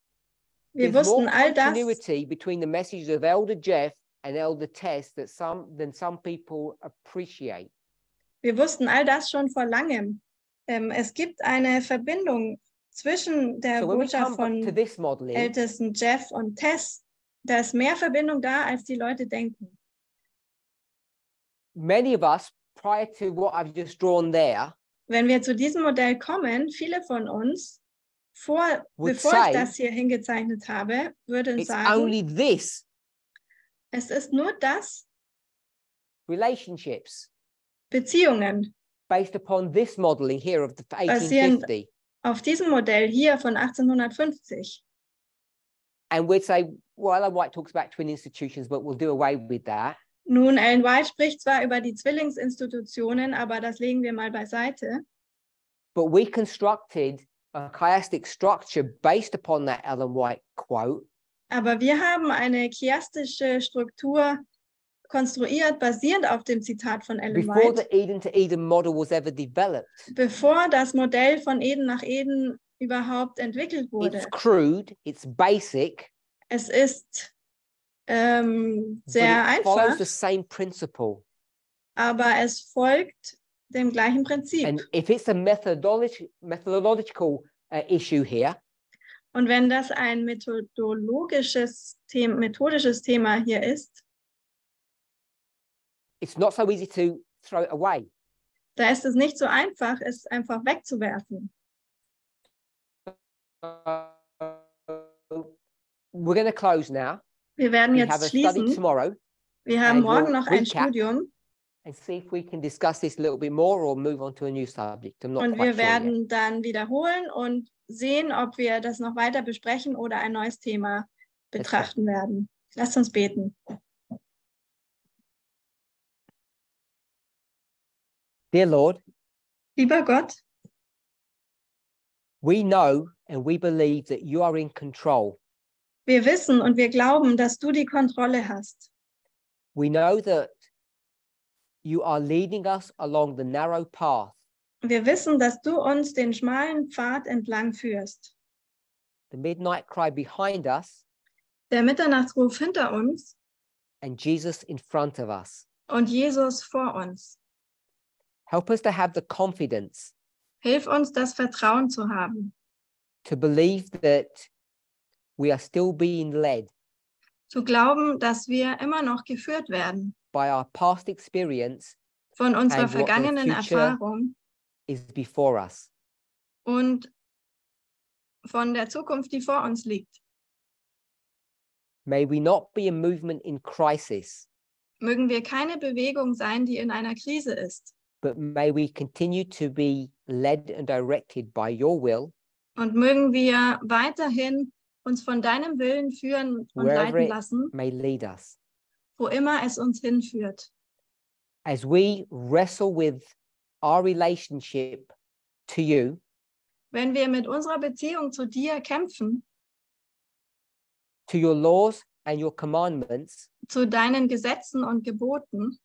Wir There's more wussten all das, continuity between the messages of Elder Jeff and Elder Tess than some people appreciate. wir wussten all das schon vor langem. Es gibt eine Verbindung zwischen der So when we Botschaft come up to von this modeling, Ältesten Jeff und Tess. Da ist mehr Verbindung da, als die Leute denken. many of us, prior to what I've just drawn there, Wenn wir zu diesem Modell kommen, viele von uns, would bevor say ich das hier hingezeichnet habe, würden it's sagen, only this, es ist nur das, relationships, Beziehungen, based upon this modeling here of the 1850. auf diesem Modell hier von 1850. And we'd say, well, Ellen White talks about twin institutions, but we'll do away with that. Nun, Ellen White spricht zwar über die Zwillingsinstitutionen, aber das legen wir mal beiseite. But we constructed a chiastic structure based upon that Ellen White quote, Aber wir haben eine chiastische Struktur konstruiert, basierend auf dem Zitat von Ellen before White, the Eden to Eden model was ever developed. bevor das Modell von Eden nach Eden überhaupt entwickelt wurde. It's crude, it's basic, Es ist but sehr it follows einfach, the same principle. aber es folgt dem gleichen Prinzip. And if it's a methodological issue here, Und wenn das ein methodisches Thema hier ist, it's not so easy to throw it away. da ist es nicht so einfach, es einfach wegzuwerfen. We're going to close now. Wir werden We jetzt have a study schließen. tomorrow Wir haben and morgen we'll noch ein recap. Studium and see if we can discuss this a little bit more or move on to a new subject. I'm not und quite wir sure yet. werden dann wiederholen und sehen, ob wir das noch weiter besprechen oder ein neues Thema betrachten werden. Lasst uns beten. Dear Lord, Lieber Gott, we know and we believe that you are in control. wir wissen und wir glauben, dass du die Kontrolle hast. We know that you are leading us along the narrow path. Wir wissen, dass du uns den schmalen Pfad entlang führst. The midnight cry behind us Der Mitternachtsruf hinter uns and Jesus in front of us. und Jesus vor uns. Help us to have the confidence Hilf uns, das Vertrauen zu haben, to believe that we are still being led zu glauben, dass wir immer noch geführt werden by our past experience von unserer And what the vergangenen future Erfahrung is before us. und von der Zukunft, die vor uns liegt. May we not be a movement in crisis, Mögen wir keine Bewegung sein, die in einer Krise ist, but may we continue to be led and directed by your will, und mögen wir weiterhin uns von deinem Willen führen und wherever leiten it lassen, may lead us. wo immer es uns hinführt. As we wrestle with our relationship to you, Wenn wir mit unserer Beziehung zu dir kämpfen, to your laws and your commandments, zu deinen Gesetzen und Geboten,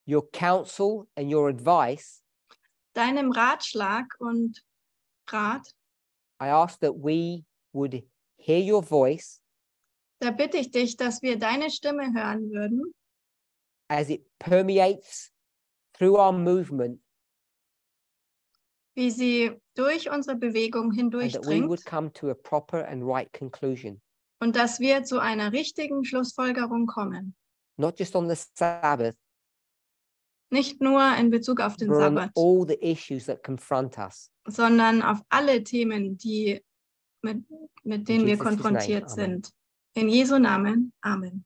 your counsel and your advice, deinem Ratschlag und Rat, I ask that we would hear your voice da bitte ich dich, dass wir deine Stimme hören würden, as it permeates through our movement, wie sie durch unsere Bewegung and that we would hindurchdringt come to a proper and right conclusion, und dass wir zu einer richtigen Schlussfolgerung kommen. not just on the Sabbath, Nicht nur in Bezug auf den but on Sabbat, all the issues that confront us. sondern auf alle Themen, mit denen wir Jesus' name, konfrontiert Amen. sind. In Jesu Namen. Amen.